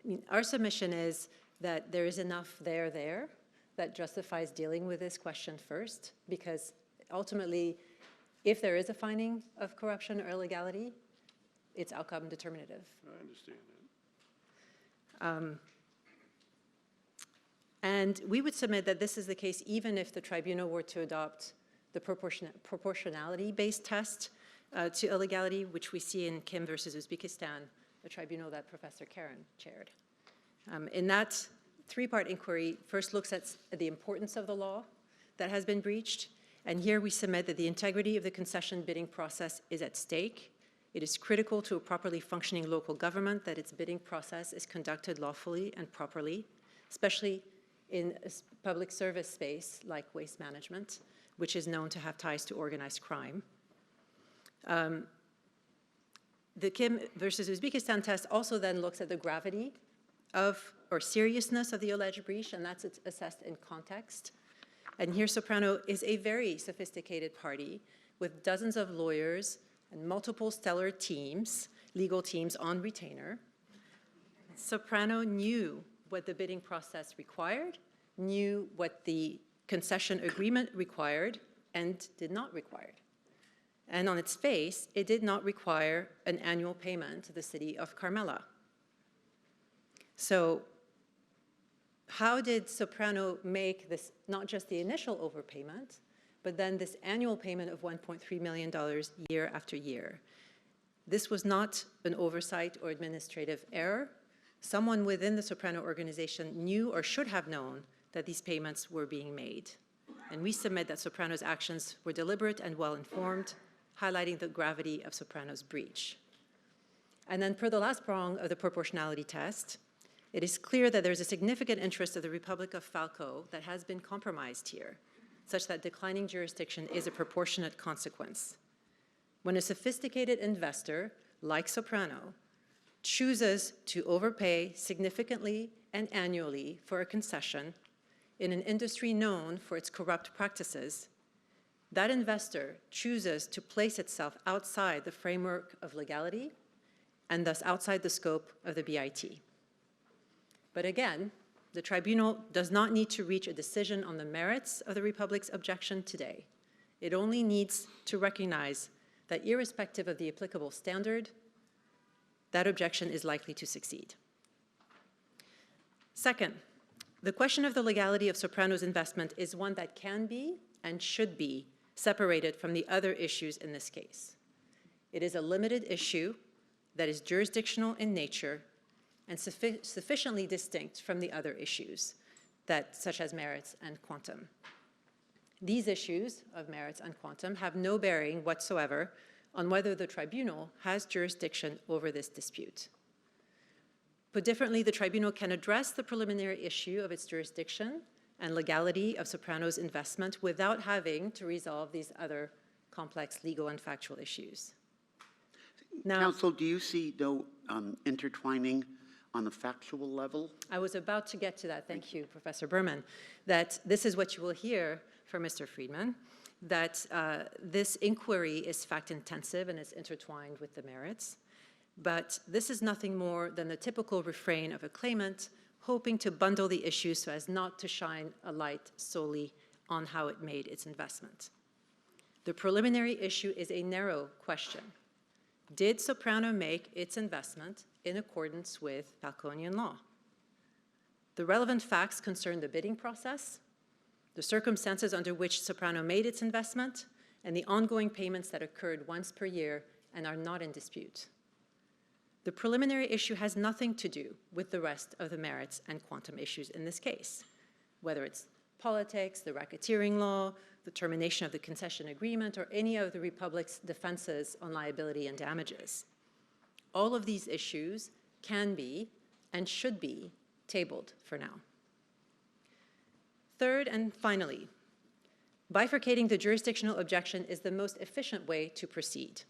S3: mean, our submission is that there is enough there that justifies dealing with this question first, because ultimately, if there is a finding of corruption or illegality, it's outcome determinative.
S4: I understand that.
S3: And we would submit that this is the case even if the tribunal were to adopt the proportionality-based test to illegality, which we see in Kim versus Uzbekistan, a tribunal that Professor Caron chaired. In that three-part inquiry, first looks at the importance of the law that has been breached, and here we submit that the integrity of the concession bidding process is at stake. It is critical to a properly functioning local government that its bidding process is conducted lawfully and properly, especially in a public service space like waste management, which is known to have ties to organized crime. The Kim versus Uzbekistan test also then looks at the gravity or seriousness of the alleged breach, and that's assessed in context. And here Soprano is a very sophisticated party with dozens of lawyers and multiple stellar teams, legal teams on retainer. Soprano knew what the bidding process required, knew what the concession agreement required, and did not require. And on its face, it did not require an annual payment to the city of Carmela. So how did Soprano make this, not just the initial overpayment, but then this annual payment of $1.3 million year after year? This was not an oversight or administrative error. Someone within the Soprano organization knew or should have known that these payments were being made. And we submit that Soprano's actions were deliberate and well-informed, highlighting the gravity of Soprano's breach. And then per the last prong of the proportionality test, it is clear that there's a significant interest of the Republic of Falco that has been compromised here, such that declining jurisdiction is a proportionate consequence. When a sophisticated investor like Soprano, chooses to overpay significantly and annually for a concession in an industry known for its corrupt practices, that investor chooses to place itself outside the framework of legality and thus outside the scope of the BIT. But again, the tribunal does not need to reach a decision on the merits of the Republic's objection today. It only needs to recognize that irrespective of the applicable standard, that objection is likely to succeed. Second, the question of the legality of Soprano's investment is one that can be and should be separated from the other issues in this case. It is a limited issue that is jurisdictional in nature and sufficiently distinct from the other issues, such as merits and quantum. These issues of merits and quantum have no bearing whatsoever on whether the tribunal has jurisdiction over this dispute. Put differently, the tribunal can address the preliminary issue of its jurisdiction and legality of Soprano's investment without having to resolve these other complex legal and factual issues. Now,
S5: Counsel, do you see no intertwining on the factual level?
S3: I was about to get to that. Thank you, Professor Bermann. That this is what you will hear from Mr. Friedman, that this inquiry is fact-intensive and is intertwined with the merits. But this is nothing more than the typical refrain of a claimant hoping to bundle the issues so as not to shine a light solely on how it made its investment. The preliminary issue is a narrow question. Did Soprano make its investment in accordance with Falconian law? The relevant facts concern the bidding process, the circumstances under which Soprano made its investment, and the ongoing payments that occurred once per year and are not in dispute. The preliminary issue has nothing to do with the rest of the merits and quantum issues in this case, whether it's politics, the racketeering law, the termination of the concession agreement, or any of the Republic's defenses on liability and damages. All of these issues can be and should be tabled for now. Third and finally, bifurcating the jurisdictional objection is the most efficient way to proceed.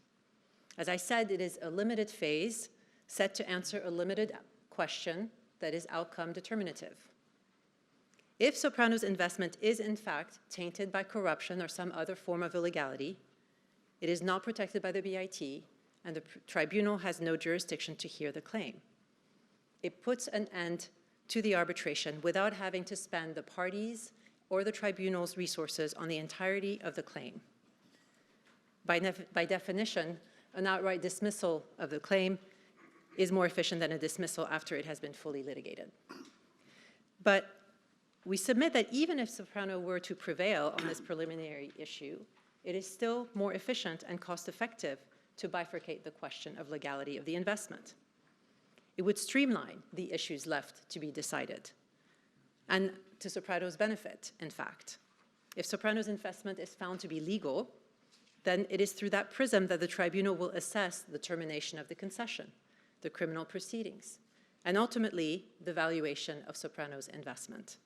S3: As I said, it is a limited phase set to answer a limited question that is outcome determinative. If Soprano's investment is in fact tainted by corruption or some other form of illegality, it is not protected by the BIT, and the tribunal has no jurisdiction to hear the claim. It puts an end to the arbitration without having to spend the parties' or the tribunal's resources on the entirety of the claim. By definition, an outright dismissal of the claim is more efficient than a dismissal after it has been fully litigated. But we submit that even if Soprano were to prevail on this preliminary issue, it is still more efficient and cost-effective to bifurcate the question of legality of the investment. It would streamline the issues left to be decided, and to Soprano's benefit, in fact. If Soprano's investment is found to be legal, then it is through that prism that the tribunal will assess the termination of the concession, the criminal proceedings, and ultimately the valuation of Soprano's investment.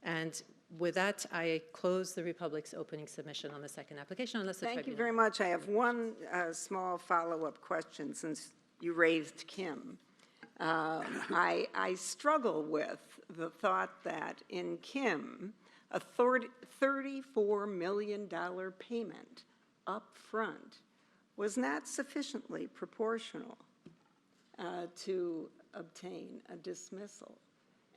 S3: And with that, I close the Republic's opening submission on the second application, unless the
S2: Thank you
S3: tribunal...
S2: very much. I have one small follow-up question since you raised Kim. I struggle with the thought that in Kim, a $34 million payment up front was not sufficiently proportional to obtain a dismissal.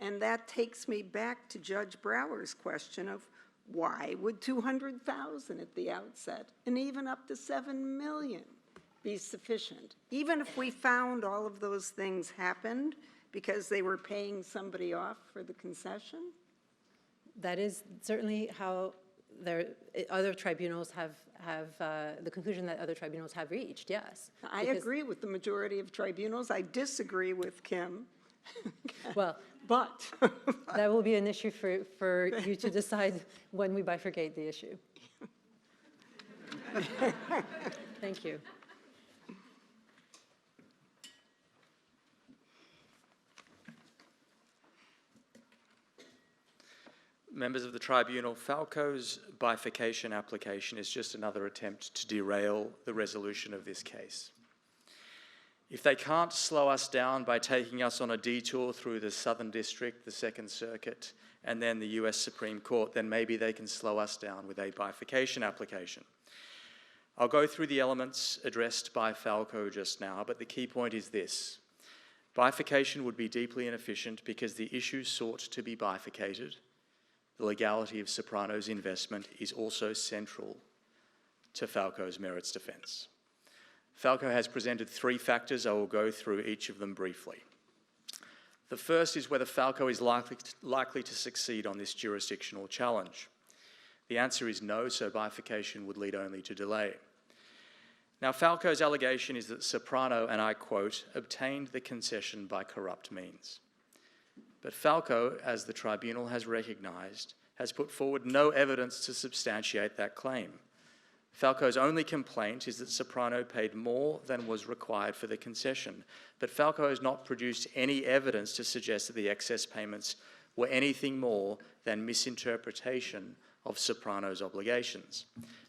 S2: And that takes me back to Judge Brower's question of why would $200,000 at the outset and even up to $7 million be sufficient? Even if we found all of those things happened because they were paying somebody off for the concession?
S3: That is certainly how other tribunals have the conclusion that other tribunals have reached, yes.
S2: I agree with the majority of tribunals. I disagree with Kim.
S3: Well,
S2: but
S3: that will be an issue for you to decide when we bifurcate the issue. Thank you.
S6: Members of the tribunal, Falco's bifurcation application is just another attempt to derail the resolution of this case. If they can't slow us down by taking us on a detour through the Southern District, the Second Circuit, and then the US Supreme Court, then maybe they can slow us down with a bifurcation application. I'll go through the elements addressed by Falco just now, but the key point is this. Bifurcation would be deeply inefficient because the issue sought to be bifurcated, the legality of Soprano's investment, is also central to Falco's merits defence. Falco has presented 3 factors. I will go through each of them briefly. The first is whether Falco is likely to succeed on this jurisdictional challenge. The answer is no, so bifurcation would lead only to delay. Now, Falco's allegation is that Soprano, and I quote, obtained the concession by corrupt means. But Falco, as the tribunal has recognised, has put forward no evidence to substantiate that claim. Falco's only complaint is that Soprano paid more than was required for the concession, but Falco has not produced any evidence to suggest that the excess payments were anything more than misinterpretation of Soprano's obligations.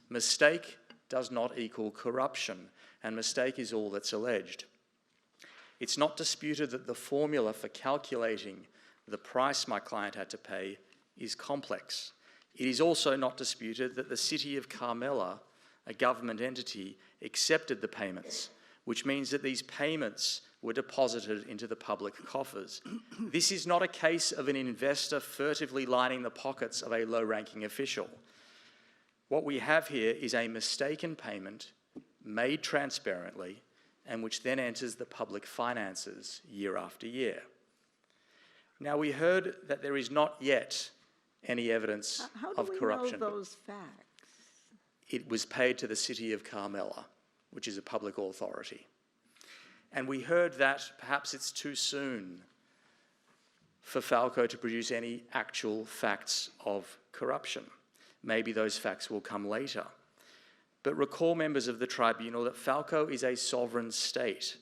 S6: Mistake does not equal corruption, and mistake is all that's alleged. It's not disputed that the formula for calculating the price my client had to pay is complex. It is also not disputed that the city of Carmela, a government entity, accepted the payments, which means that these payments were deposited into the public coffers. This is not a case of an investor furtively lining the pockets of a low-ranking official. What we have here is a mistaken payment made transparently and which then enters the public finances year after year. Now, we heard that there is not yet any evidence of corruption.
S2: How do we know those facts?
S6: It was paid to the city of Carmela, which is a public authority. And we heard that perhaps it's too soon for Falco to produce any actual facts of corruption. Maybe those facts will come later. But recall, members of the tribunal, that Falco is a sovereign state.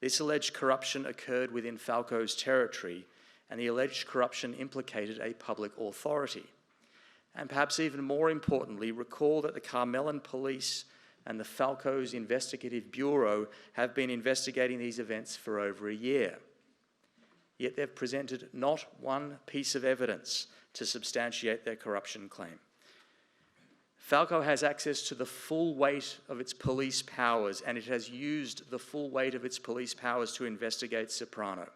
S6: This alleged corruption occurred within Falco's territory, and the alleged corruption implicated a public authority. And perhaps even more importantly, recall that the Carmelan police and the Falco's investigative bureau have been investigating these events for over a year. Yet they've presented not one piece of evidence to substantiate their corruption claim. Falco has access to the full weight of its police powers, and it has used the full weight of its police powers to investigate Soprano.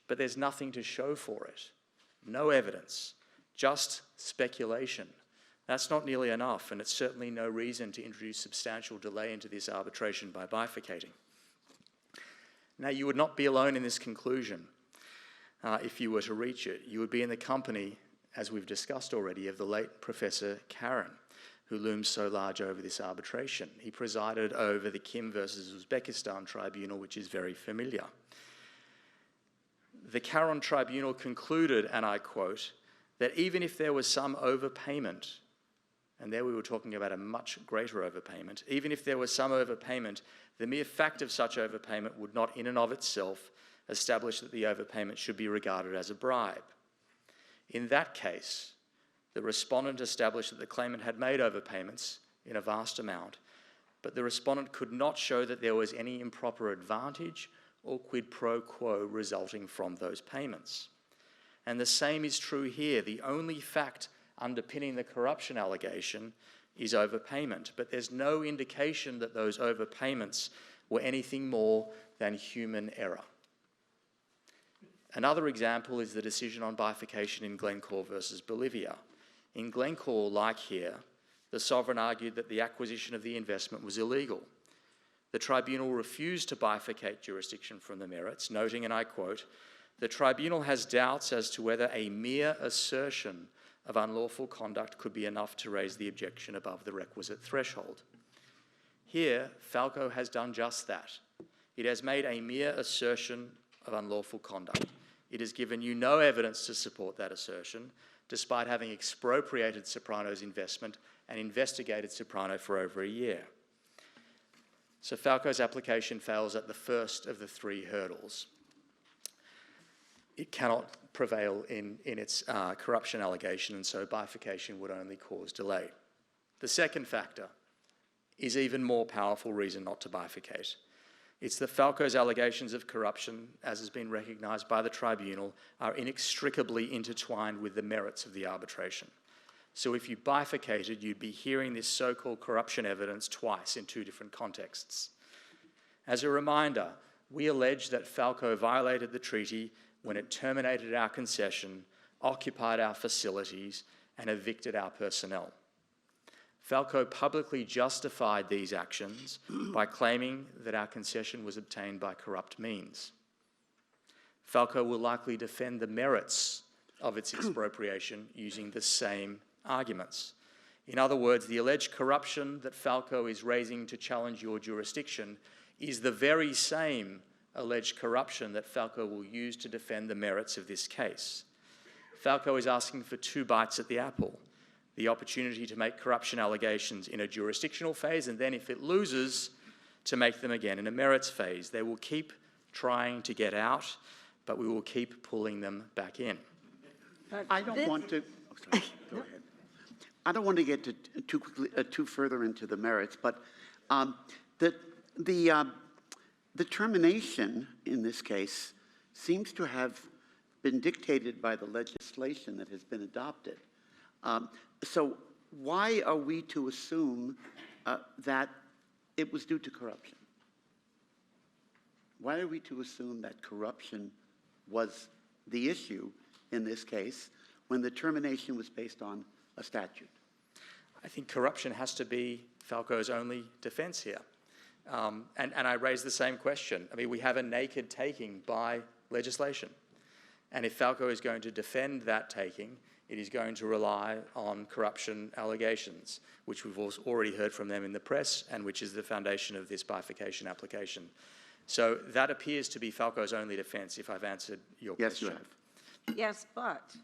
S6: But there's nothing to show for it. No evidence, just speculation. That's not nearly enough, and it's certainly no reason to introduce substantial delay into this arbitration by bifurcating. Now, you would not be alone in this conclusion if you were to reach it. You would be in the company, as we've discussed already, of the late Professor Caron, who looms so large over this arbitration. He presided over the Kim versus Uzbekistan tribunal, which is very familiar. The Caron tribunal concluded, and I quote, that even if there was some overpayment, and there we were talking about a much greater overpayment, even if there was some overpayment, the mere fact of such overpayment would not in and of itself establish that the overpayment should be regarded as a bribe. In that case, the respondent established that the claimant had made overpayments in a vast amount, but the respondent could not show that there was any improper advantage or quid pro quo resulting from those payments. And the same is true here. The only fact underpinning the corruption allegation is overpayment, but there's no indication that those overpayments were anything more than human error. Another example is the decision on bifurcation in Glencore versus Bolivia. In Glencore, like here, the sovereign argued that the acquisition of the investment was illegal. The tribunal refused to bifurcate jurisdiction from the merits, noting, and I quote, "The tribunal has doubts as to whether a mere assertion of unlawful conduct could be enough to raise the objection above the requisite threshold." Here, Falco has done just that. It has made a mere assertion of unlawful conduct. It has given you no evidence to support that assertion, despite having expropriated Soprano's investment and investigated Soprano for over a year. So Falco's application fails at the first of the 3 hurdles. It cannot prevail in its corruption allegation, and so bifurcation would only cause delay. The second factor is even more powerful reason not to bifurcate. It's that Falco's allegations of corruption, as has been recognised by the tribunal, are inextricably intertwined with the merits of the arbitration. So if you bifurcated, you'd be hearing this so-called corruption evidence twice in two different contexts. As a reminder, we allege that Falco violated the treaty when it terminated our concession, occupied our facilities, and evicted our personnel. Falco publicly justified these actions by claiming that our concession was obtained by corrupt means. Falco will likely defend the merits of its expropriation using the same arguments. In other words, the alleged corruption that Falco is raising to challenge your jurisdiction is the very same alleged corruption that Falco will use to defend the merits of this case. Falco is asking for two bites at the apple: the opportunity to make corruption allegations in a jurisdictional phase, and then if it loses, to make them again in a merits phase. They will keep trying to get out, but we will keep pulling them back in.
S5: I don't want to, oh, sorry, go ahead. I don't want to get too further into the merits, but the termination in this case seems to have been dictated by the legislation that has been adopted. So why are we to assume that it was due to corruption? Why are we to assume that corruption was the issue in this case when the termination was based on a statute?
S6: I think corruption has to be Falco's only defence here. And I raise the same question. I mean, we have a naked taking by legislation. And if Falco is going to defend that taking, it is going to rely on corruption allegations, which we've already heard from them in the press, and which is the foundation of this bifurcation application. So that appears to be Falco's only defence, if I've answered your question.
S5: Yes, you have.
S2: Yes, but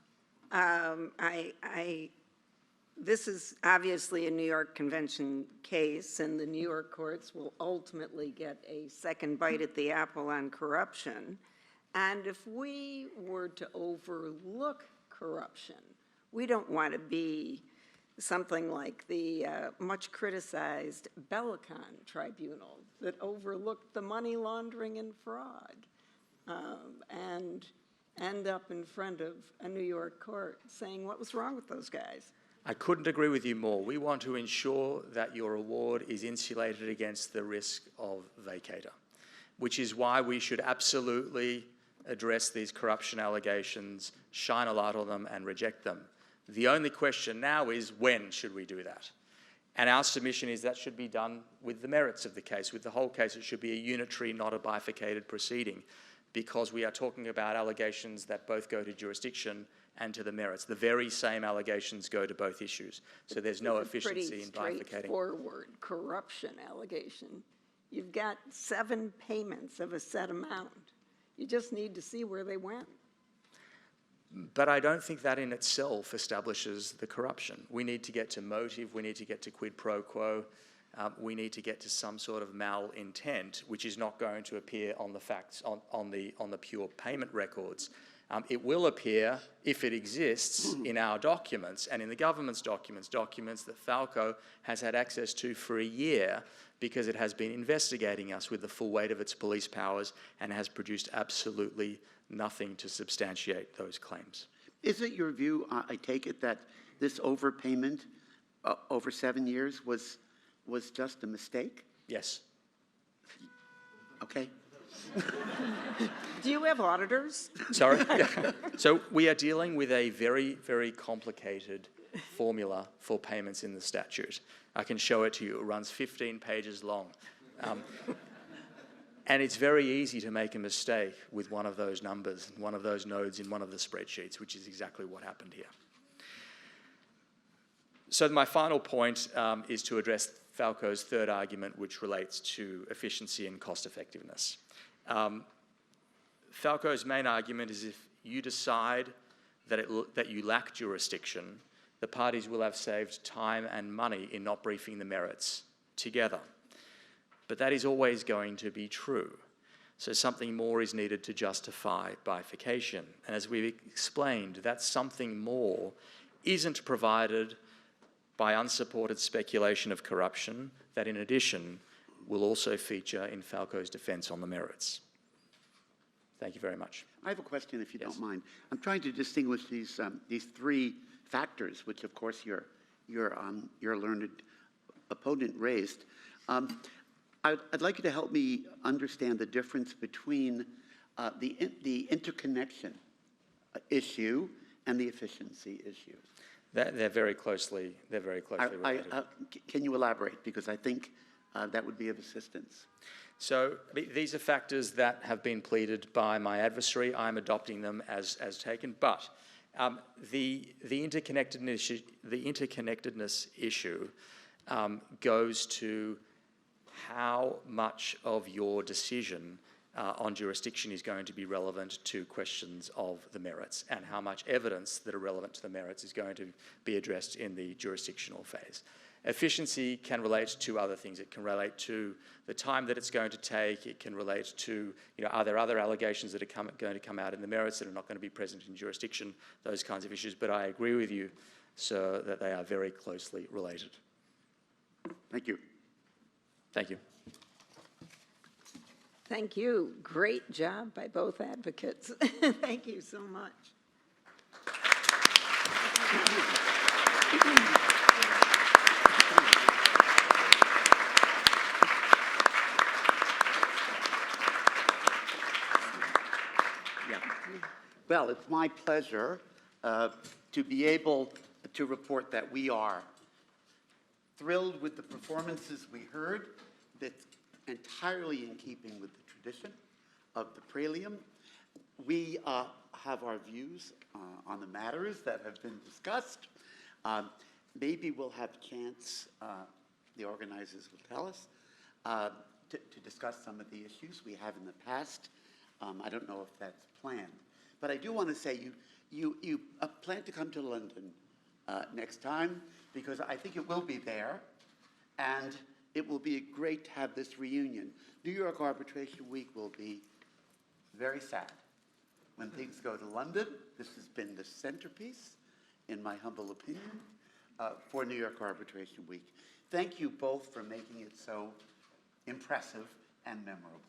S2: this is obviously a New York Convention case, and the New York courts will ultimately get a second bite at the apple on corruption. And if we were to overlook corruption, we don't want to be something like the much criticized Bellicon Tribunal that overlooked the money laundering and fraud and end up in front of a New York court saying, what was wrong with those guys?
S6: I couldn't agree with you more. We want to ensure that your award is insulated against the risk of vacatur, which is why we should absolutely address these corruption allegations, shine a light on them, and reject them. The only question now is, when should we do that? And our submission is that should be done with the merits of the case. With the whole case, it should be a unitary, not a bifurcated proceeding, because we are talking about allegations that both go to jurisdiction and to the merits. The very same allegations go to both issues. So there's no efficiency in bifurcating.
S2: Pretty straightforward corruption allegation. You've got 7 payments of a set amount. You just need to see where they went.
S6: But I don't think that in itself establishes the corruption. We need to get to motive, we need to get to quid pro quo, we need to get to some sort of malintent, which is not going to appear on the facts, on the pure payment records. It will appear, if it exists, in our documents and in the government's documents that Falco has had access to for a year because it has been investigating us with the full weight of its police powers and has produced absolutely nothing to substantiate those claims.
S5: Is it your view, I take it, that this overpayment over 7 years was just a mistake?
S6: Yes.
S5: Okay.
S2: Do you have auditors?
S6: Sorry? Yeah. So we are dealing with a very, very complicated formula for payments in the statute. I can show it to you. It runs 15 pages long. And it's very easy to make a mistake with one of those numbers, one of those nodes in one of the spreadsheets, which is exactly what happened here. So my final point is to address Falco's third argument, which relates to efficiency and cost effectiveness. Falco's main argument is if you decide that you lack jurisdiction, the parties will have saved time and money in not briefing the merits together. But that is always going to be true. So something more is needed to justify bifurcation. And as we've explained, that something more isn't provided by unsupported speculation of corruption, that in addition will also feature in Falco's defence on the merits. Thank you very much.
S5: I have a question, if you
S6: Yes.
S5: don't mind. I'm trying to distinguish these three factors, which of course your learned opponent raised. I'd like you to help me understand the difference between the interconnection issue and the efficiency issue.
S6: They're very closely related.
S5: Can you elaborate? Because I think that would be of assistance.
S6: So these are factors that have been pleaded by my adversary. I'm adopting them as taken. But the interconnectedness issue goes to how much of your decision on jurisdiction is going to be relevant to questions of the merits, and how much evidence that are relevant to the merits is going to be addressed in the jurisdictional phase. Efficiency can relate to other things. It can relate to the time that it's going to take. It can relate to, are there other allegations that are going to come out in the merits that are not going to be present in jurisdiction, those kinds of issues. But I agree with you, sir, that they are very closely related.
S5: Thank you.
S6: Thank you.
S2: Thank you. Great job by both advocates. Thank you so much.
S5: Well, it's my pleasure to be able to report that we are thrilled with the performances we heard. That's entirely in keeping with the tradition of the Praelium. We have our views on the matters that have been discussed. Maybe we'll have a chance, the organizers will tell us, to discuss some of the issues we have in the past. I don't know if that's planned. But I do want to say you plan to come to London next time, because I think it will be there, and it will be great to have this reunion. New York Arbitration Week will be very sad when things go to London. This has been the centerpiece, in my humble opinion, for New York Arbitration Week. Thank you both for making it so impressive and memorable.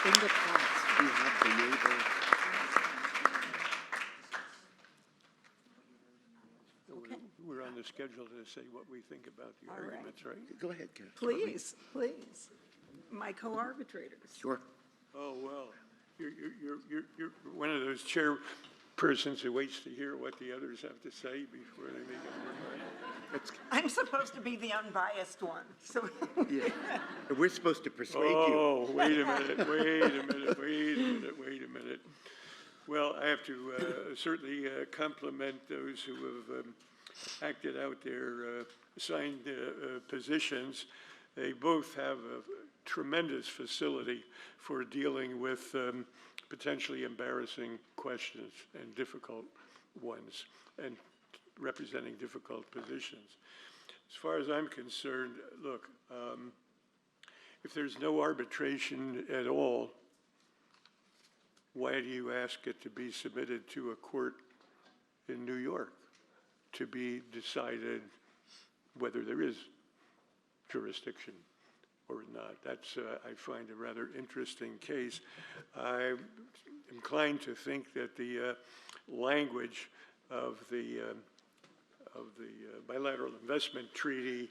S5: In the past, we have been able...
S4: We're on the schedule to say what we think about the
S2: All right.
S4: arguments, right?
S5: Go ahead, Karen.
S2: Please, please. My co-arbitrators.
S5: Sure.
S4: Oh, well, you're one of those chairpersons who waits to hear what the others have to say before they make up their mind.
S2: I'm supposed to be the unbiased one, so.
S5: Yeah. We're supposed to persuade you.
S4: Oh, wait a minute. Well, I have to certainly compliment those who have acted out their assigned positions. They both have a tremendous facility for dealing with potentially embarrassing questions and difficult ones, and representing difficult positions. As far as I'm concerned, look, if there's no arbitration at all, why do you ask it to be submitted to a court in New York to be decided whether there is jurisdiction or not? That's, I find, a rather interesting case. I'm inclined to think that the language of the bilateral investment treaty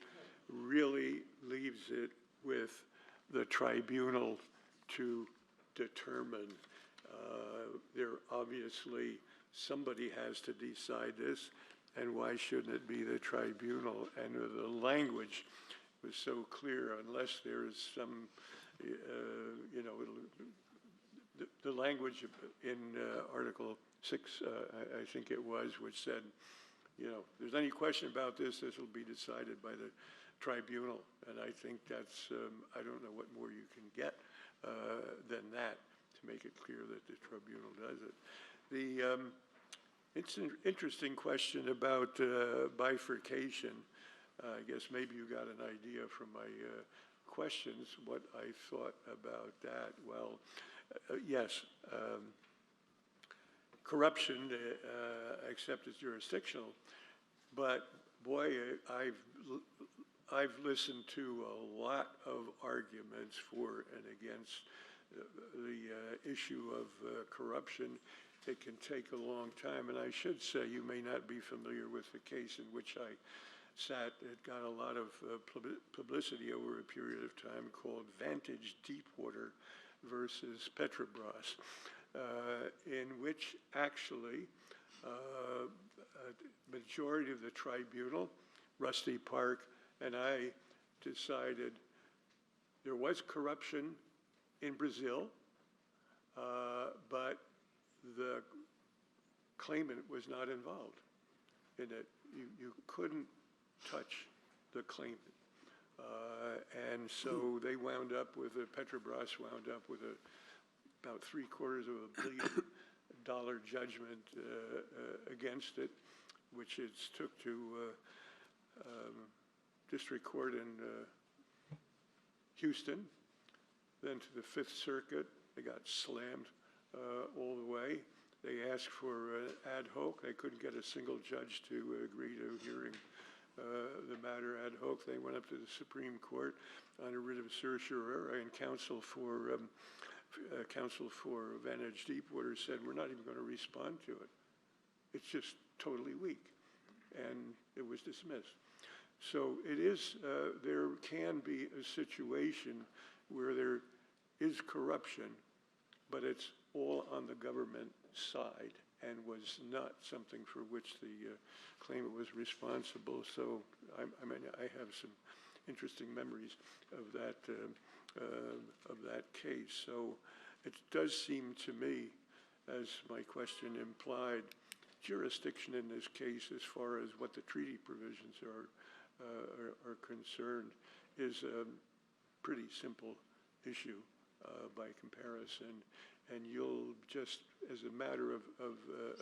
S4: really leaves it with the tribunal to determine. There obviously, somebody has to decide this, and why shouldn't it be the tribunal? And the language was so clear, unless there is some, the language in Article 6, I think it was, which said, if there's any question about this, this will be decided by the tribunal. And I think that's, I don't know what more you can get than that to make it clear that the tribunal does it. It's an interesting question about bifurcation. I guess maybe you got an idea from my questions what I thought about that. Well, yes, corruption, except it's jurisdictional. But boy, I've listened to a lot of arguments for and against the issue of corruption. It can take a long time, and I should say you may not be familiar with the case in which I sat. It got a lot of publicity over a period of time, called Vantage Deepwater versus Petrobras, in which actually a majority of the tribunal, Rusty Park, and I decided there was corruption in Brazil, but the claimant was not involved in it. You couldn't touch the claimant. And so they wound up with, Petrobras wound up with about $750 million judgment against it, which it took to district court in Houston, then to the Fifth Circuit. They got slammed all the way. They asked for ad hoc. They couldn't get a single judge to agree to hearing the matter ad hoc. They went up to the Supreme Court on a writ of certiorari, and counsel for Vantage Deepwater said, we're not even going to respond to it. It's just totally weak. And it was dismissed. So it is, there can be a situation where there is corruption, but it's all on the government side and was not something for which the claimant was responsible. So I mean, I have some interesting memories of that case. So it does seem to me, as my question implied, jurisdiction in this case, as far as what the treaty provisions are concerned, is a pretty simple issue by comparison. And you'll just, as a matter of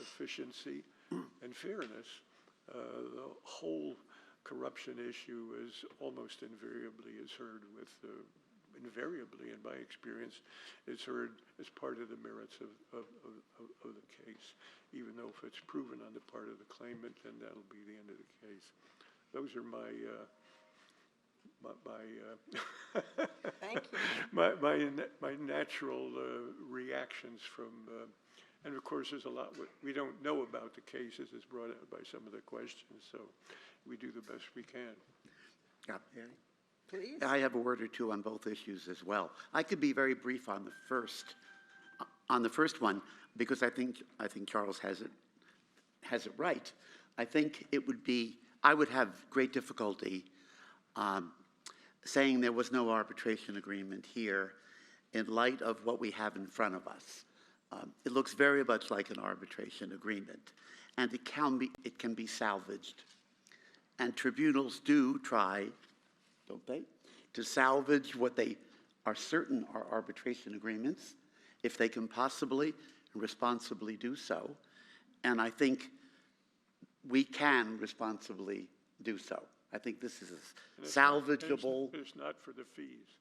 S4: efficiency and fairness, the whole corruption issue is almost invariably is heard with, invariably in my experience, is heard as part of the merits of the case, even though if it's proven on the part of the claimant, then that'll be the end of the case. Those are my
S2: Thank you.
S4: my natural reactions from, and of course there's a lot we don't know about the cases as brought out by some of the questions, so we do the best we can.
S5: Yeah.
S2: Please.
S5: I have a word or two on both issues as well. I could be very brief on the first one, because I think Charles has it right. I think it would be, I would have great difficulty saying there was no arbitration agreement here in light of what we have in front of us. It looks very much like an arbitration agreement, and it can be salvaged. And tribunals do try, don't they, to salvage what they are certain are arbitration agreements, if they can possibly and responsibly do so. And I think we can responsibly do so. I think this is salvageable.
S4: It's not for the fees.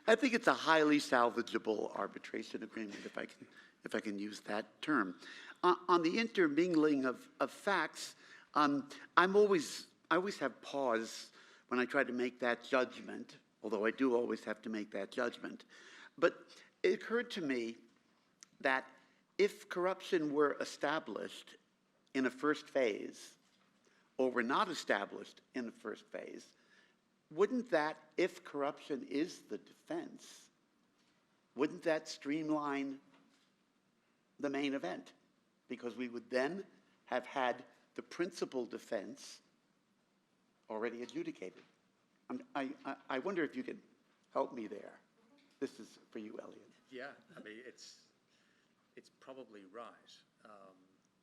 S5: I think it's a highly salvageable arbitration agreement, if I can use that term. On the intermingling of facts, I always have pause when I try to make that judgment, although I do always have to make that judgment. But it occurred to me that if corruption were established in a first phase, or were not established in the first phase, wouldn't that, if corruption is the defense, wouldn't that streamline the main event? Because we would then have had the principal defense already adjudicated. I wonder if you could help me there. This is for you, Elliot.
S6: Yeah, I mean, it's probably right.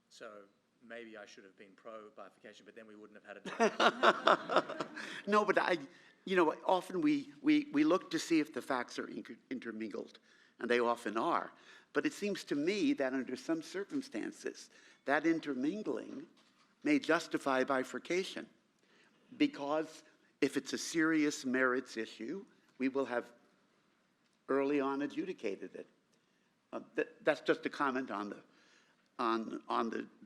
S6: So maybe I should have been pro-bifurcation, but then we wouldn't have had a debate.
S5: No, but often we look to see if the facts are intermingled, and they often are. But it seems to me that under some circumstances, that intermingling may justify bifurcation, because if it's a serious merits issue, we will have early on adjudicated it. That's just a comment on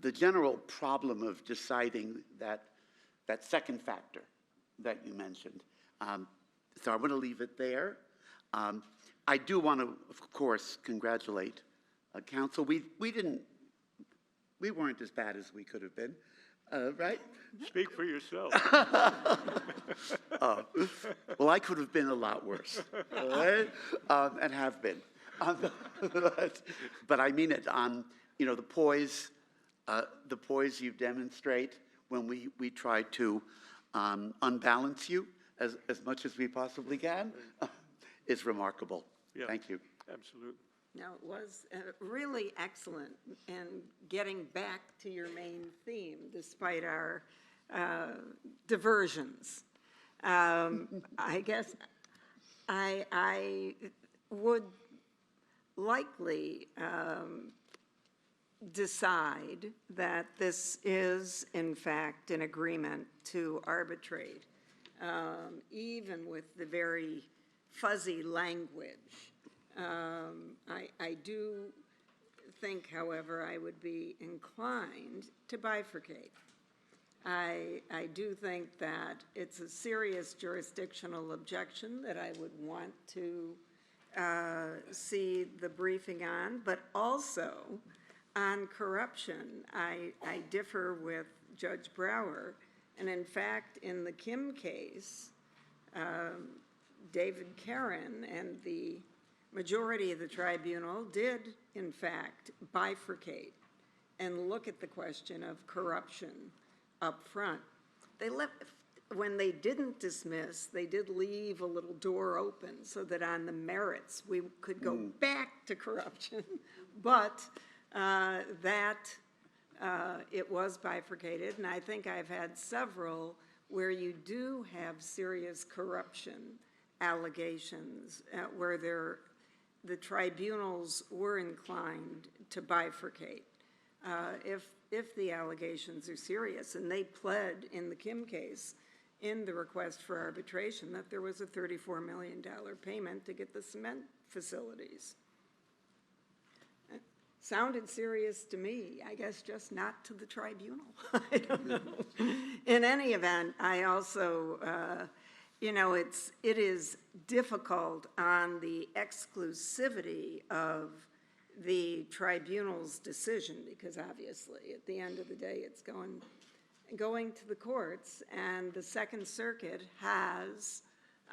S5: the general problem of deciding that second factor that you mentioned. So I want to leave it there. I do want to, of course, congratulate council. We weren't as bad as we could have been, right?
S4: Speak for yourself.
S5: Well, I could have been a lot worse, all right? And have been. But I mean it. You know, the poise you demonstrate when we try to unbalance you as much as we possibly can is remarkable.
S4: Yeah.
S5: Thank you.
S4: Absolutely.
S2: No, it was really excellent, and getting back to your main theme, despite our diversions. I guess I would likely decide that this is, in fact, an agreement to arbitrate, even with the very fuzzy language. I do think, however, I would be inclined to bifurcate. I do think that it's a serious jurisdictional objection that I would want to see the briefing on, but also on corruption. I differ with Judge Brower, and in fact, in the Kim case, David Caron and the majority of the tribunal did, in fact, bifurcate and look at the question of corruption up front. They left, when they didn't dismiss, they did leave a little door open so that on the merits we could go back to corruption, but it was bifurcated, and I think I've had several where you do have serious corruption allegations where the tribunals were inclined to bifurcate if the allegations are serious. And they pled in the Kim case in the request for arbitration that there was a $34 million payment to get the cement facilities. Sounded serious to me, I guess, just not to the tribunal. I don't know. In any event, I also, you know, it is difficult on the exclusivity of the tribunal's decision, because obviously at the end of the day it's going to the courts, and the Second Circuit has,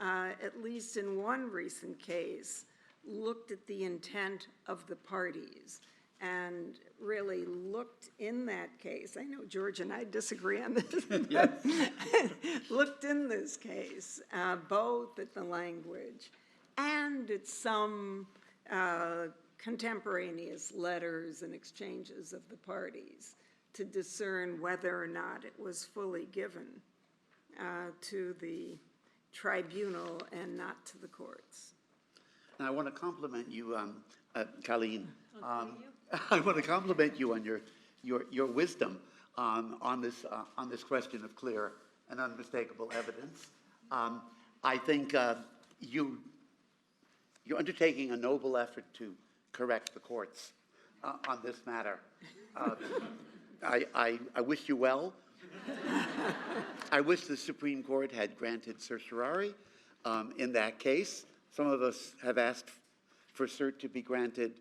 S2: at least in one recent case, looked at the intent of the parties and really looked in that case. I know George and I disagree on this, but looked in this case, both at the language and at some contemporaneous letters and exchanges of the parties to discern whether or not it was fully given to the tribunal and not to the courts.
S5: And I want to compliment you, Caline. I want to compliment you on your wisdom on this question of clear and unmistakable evidence. I think you're undertaking a noble effort to correct the courts on this matter. I wish you well. I wish the Supreme Court had granted certiorari in that case. Some of us have asked for cert to be granted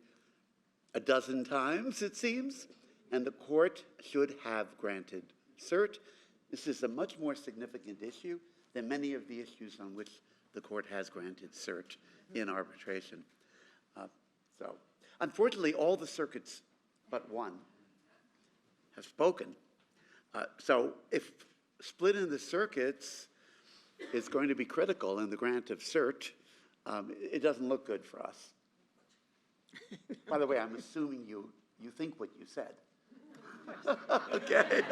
S5: a dozen times, it seems, and the court should have granted cert. This is a much more significant issue than many of the issues on which the court has granted cert in arbitration. So, unfortunately, all the circuits but one have spoken. So if split in the circuits is going to be critical in the grant of cert, it doesn't look good for us. By the way, I'm assuming you think what you said. Okay.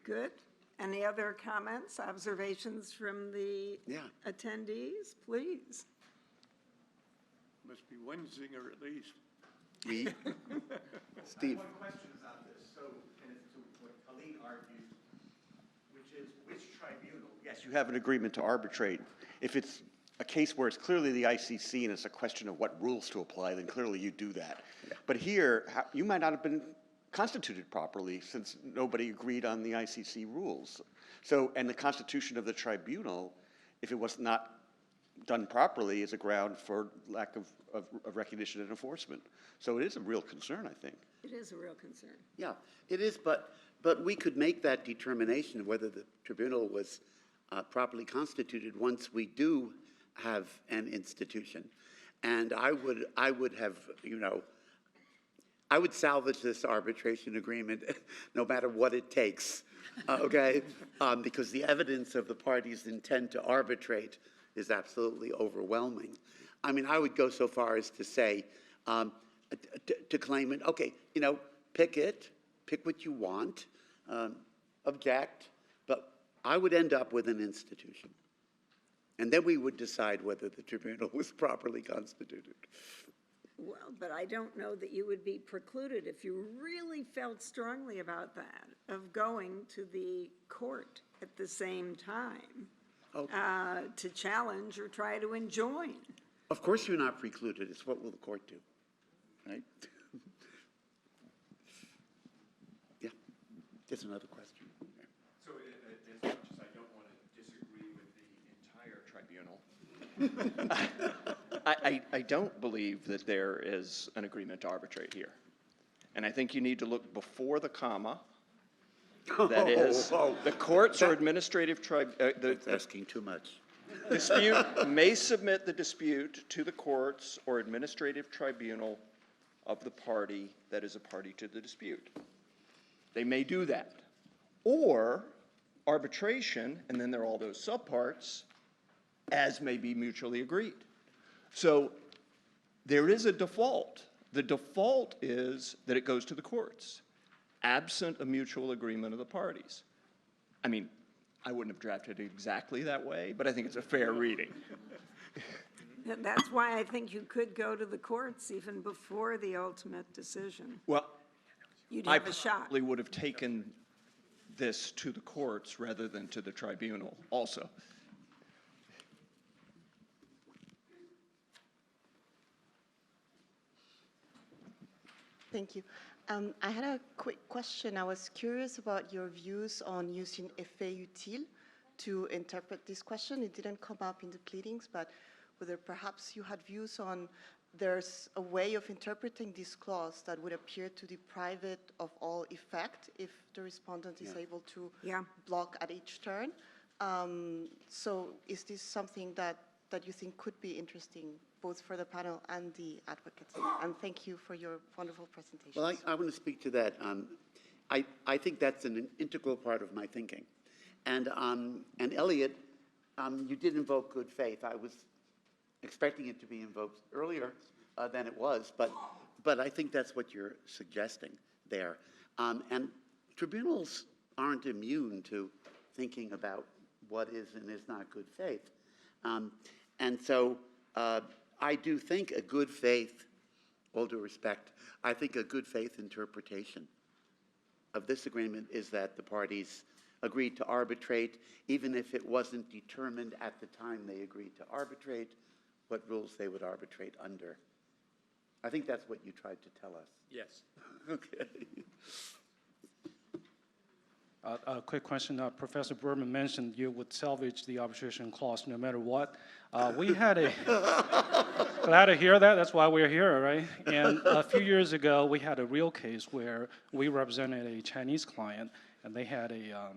S2: Good. Any other comments, observations from the attendees, please?
S4: Must be one zinger at least.
S5: Steve.
S1: One question about this. So, and it's to what Caline argued, which is which tribunal? Yes, you have an agreement to arbitrate. If it's
S7: a case where it's clearly the ICC and it's a question of what rules to apply, then clearly you do that. But here, you might not have been constituted properly since nobody agreed on the ICC rules. So, and the constitution of the tribunal, if it was not done properly, is a ground for lack of recognition and enforcement. So it is a real concern, I think.
S2: It is a real concern.
S5: Yeah, it is, but we could make that determination whether the tribunal was properly constituted once we do have an institution. And I would have, you know, I would salvage this arbitration agreement no matter what it takes, okay? Because the evidence of the parties' intent to arbitrate is absolutely overwhelming. I mean, I would go so far as to say, to claim it, okay, you know, pick what you want, object, but I would end up with an institution. And then we would decide whether the tribunal was properly constituted.
S2: Well, but I don't know that you would be precluded if you really felt strongly about that, of going to the court at the same time to challenge or try to enjoin.
S5: Of course you're not precluded. It's what will the court do, right? Yeah, there's another question.
S8: So as much as I don't want to disagree with the entire tribunal, I don't believe that there is an agreement to arbitrate here. And I think you need to look before the comma. That is, the courts or administrative
S5: That's asking too much.
S8: dispute may submit the dispute to the courts or administrative tribunal of the party that is a party to the dispute. They may do that. Or arbitration, and then there are all those subparts, as may be mutually agreed. So there is a default. The default is that it goes to the courts, absent a mutual agreement of the parties. I mean, I wouldn't have drafted it exactly that way, but I think it's a fair reading.
S2: And that's why I think you could go to the courts even before the ultimate decision.
S8: Well,
S2: You'd
S8: I
S2: have a shot.
S8: probably would have taken this to the courts rather than to the tribunal also.
S9: Thank you. I had a quick question. I was curious about your views on using effet utile to interpret this question. It didn't come up in the pleadings, but whether perhaps you had views on there's a way of interpreting this clause that would appear to deprive it of all effect if the respondent is able to block at each turn. So is this something that you think could be interesting both for the panel and the advocates? And thank you for your wonderful presentation.
S5: Well, I want to speak to that. I think that's an integral part of my thinking. And Elliot, you did invoke good faith. I was expecting it to be invoked earlier than it was, but I think that's what you're suggesting there. And tribunals aren't immune to thinking about what is and is not good faith. And so I do think a good faith, all due respect, I think a good faith interpretation of this agreement is that the parties agreed to arbitrate, even if it wasn't determined at the time they agreed to arbitrate what rules they would arbitrate under. I think that's what you tried to tell us.
S6: Yes.
S5: Okay.
S10: A quick question. Professor Bermann mentioned you would salvage the arbitration clause no matter what. We had a, glad to hear that, that's why we're here, right? And a few years ago, we had a real case where we represented a Chinese client, and they had a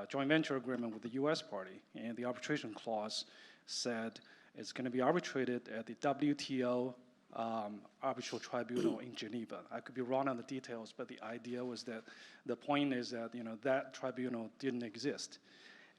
S10: joint venture agreement with the US party, and the arbitration clause said it's going to be arbitrated at the WTO arbitral tribunal in Geneva. I could be wrong on the details, but the idea was that the point is that that tribunal didn't exist.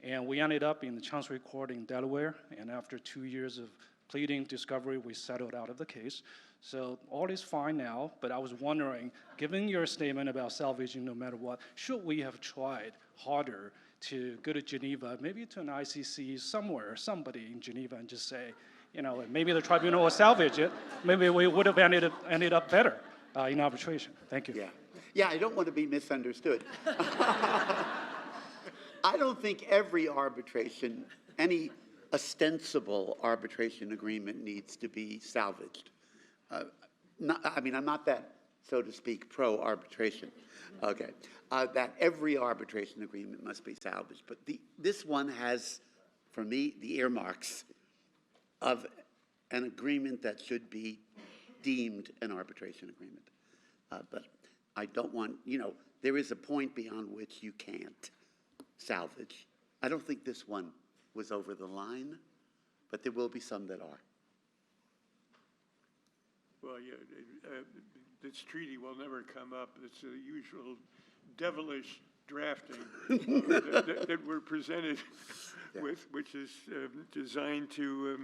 S10: And we ended up in the Chancery Court in Delaware, and after 2 years of pleading discovery, we settled out of the case. So all is fine now, but I was wondering, given your statement about salvaging no matter what, should we have tried harder to go to Geneva, maybe to an ICC somewhere, somebody in Geneva, and just say, maybe the tribunal will salvage it. Maybe we would have ended up better in arbitration. Thank you.
S5: Yeah, I don't want to be misunderstood. I don't think every arbitration, any ostensible arbitration agreement needs to be salvaged. I mean, I'm not that, so to speak, pro-arbitration, okay, that every arbitration agreement must be salvaged. But this one has, for me, the earmarks of an agreement that should be deemed an arbitration agreement. But I don't want, there is a point beyond which you can't salvage. I don't think this one was over the line, but there will be some that are.
S4: Well, yeah, this treaty will never come up. It's the usual devilish drafting that we're presented with, which is designed to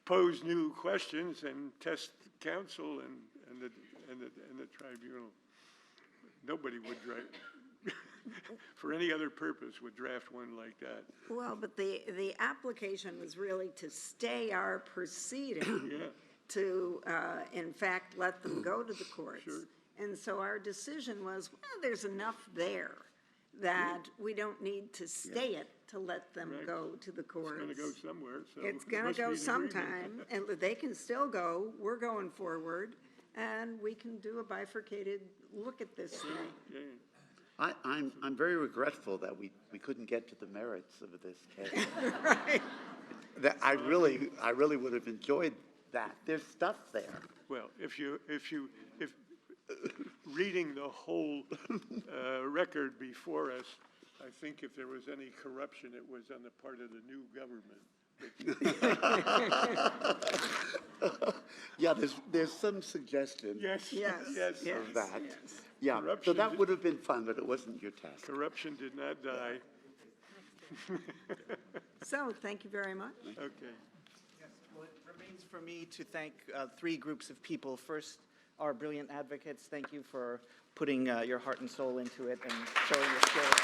S4: pose new questions and test counsel and the tribunal. Nobody would for any other purpose, would draft one like that.
S2: Well, but the application was really to stay our proceeding.
S4: Yeah.
S2: To, in fact, let them go to the courts.
S4: Sure.
S2: And so our decision was, well, there's enough there that we don't need to stay it to let them
S4: Right.
S2: go to the courts.
S4: It's going to go somewhere, so.
S2: It's
S4: there
S2: going to
S4: must
S2: go
S4: be an agreement.
S2: sometime, and they can still go, we're going forward, and we can do a bifurcated look at this thing.
S4: Yeah.
S5: I'm very regretful that we couldn't get to the merits of this case.
S2: Right.
S5: That I really would have enjoyed that. There's stuff there.
S4: Well, if reading the whole record before us, I think if there was any corruption, it was on the part of the new government.
S5: Yeah, there's some suggestion
S4: Yes,
S2: Yes,
S4: yes.
S2: yes.
S5: of that.
S2: yes.
S5: Yeah, so
S4: Corruption
S5: that
S4: did-
S5: would have been fun, but it wasn't your task.
S4: Corruption did not die.
S2: So, thank you very much.
S4: Okay.
S1: Yes, well, it remains for me to thank three groups of people. First, our brilliant advocates. Thank you for putting your heart and soul into it and showing your skills.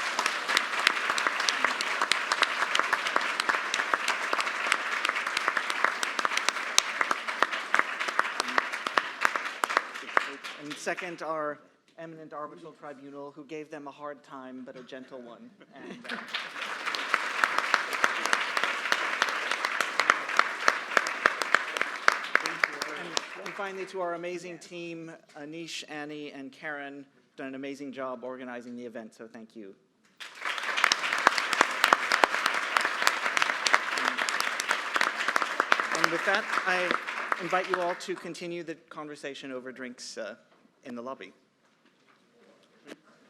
S1: And second, our eminent arbitral tribunal, who gave them a hard time, but a gentle one. And finally, to our amazing team, Anish, Annie, and Karen, done an amazing job organizing the event, so thank you. And with that, I invite you all to continue the conversation over drinks in the lobby.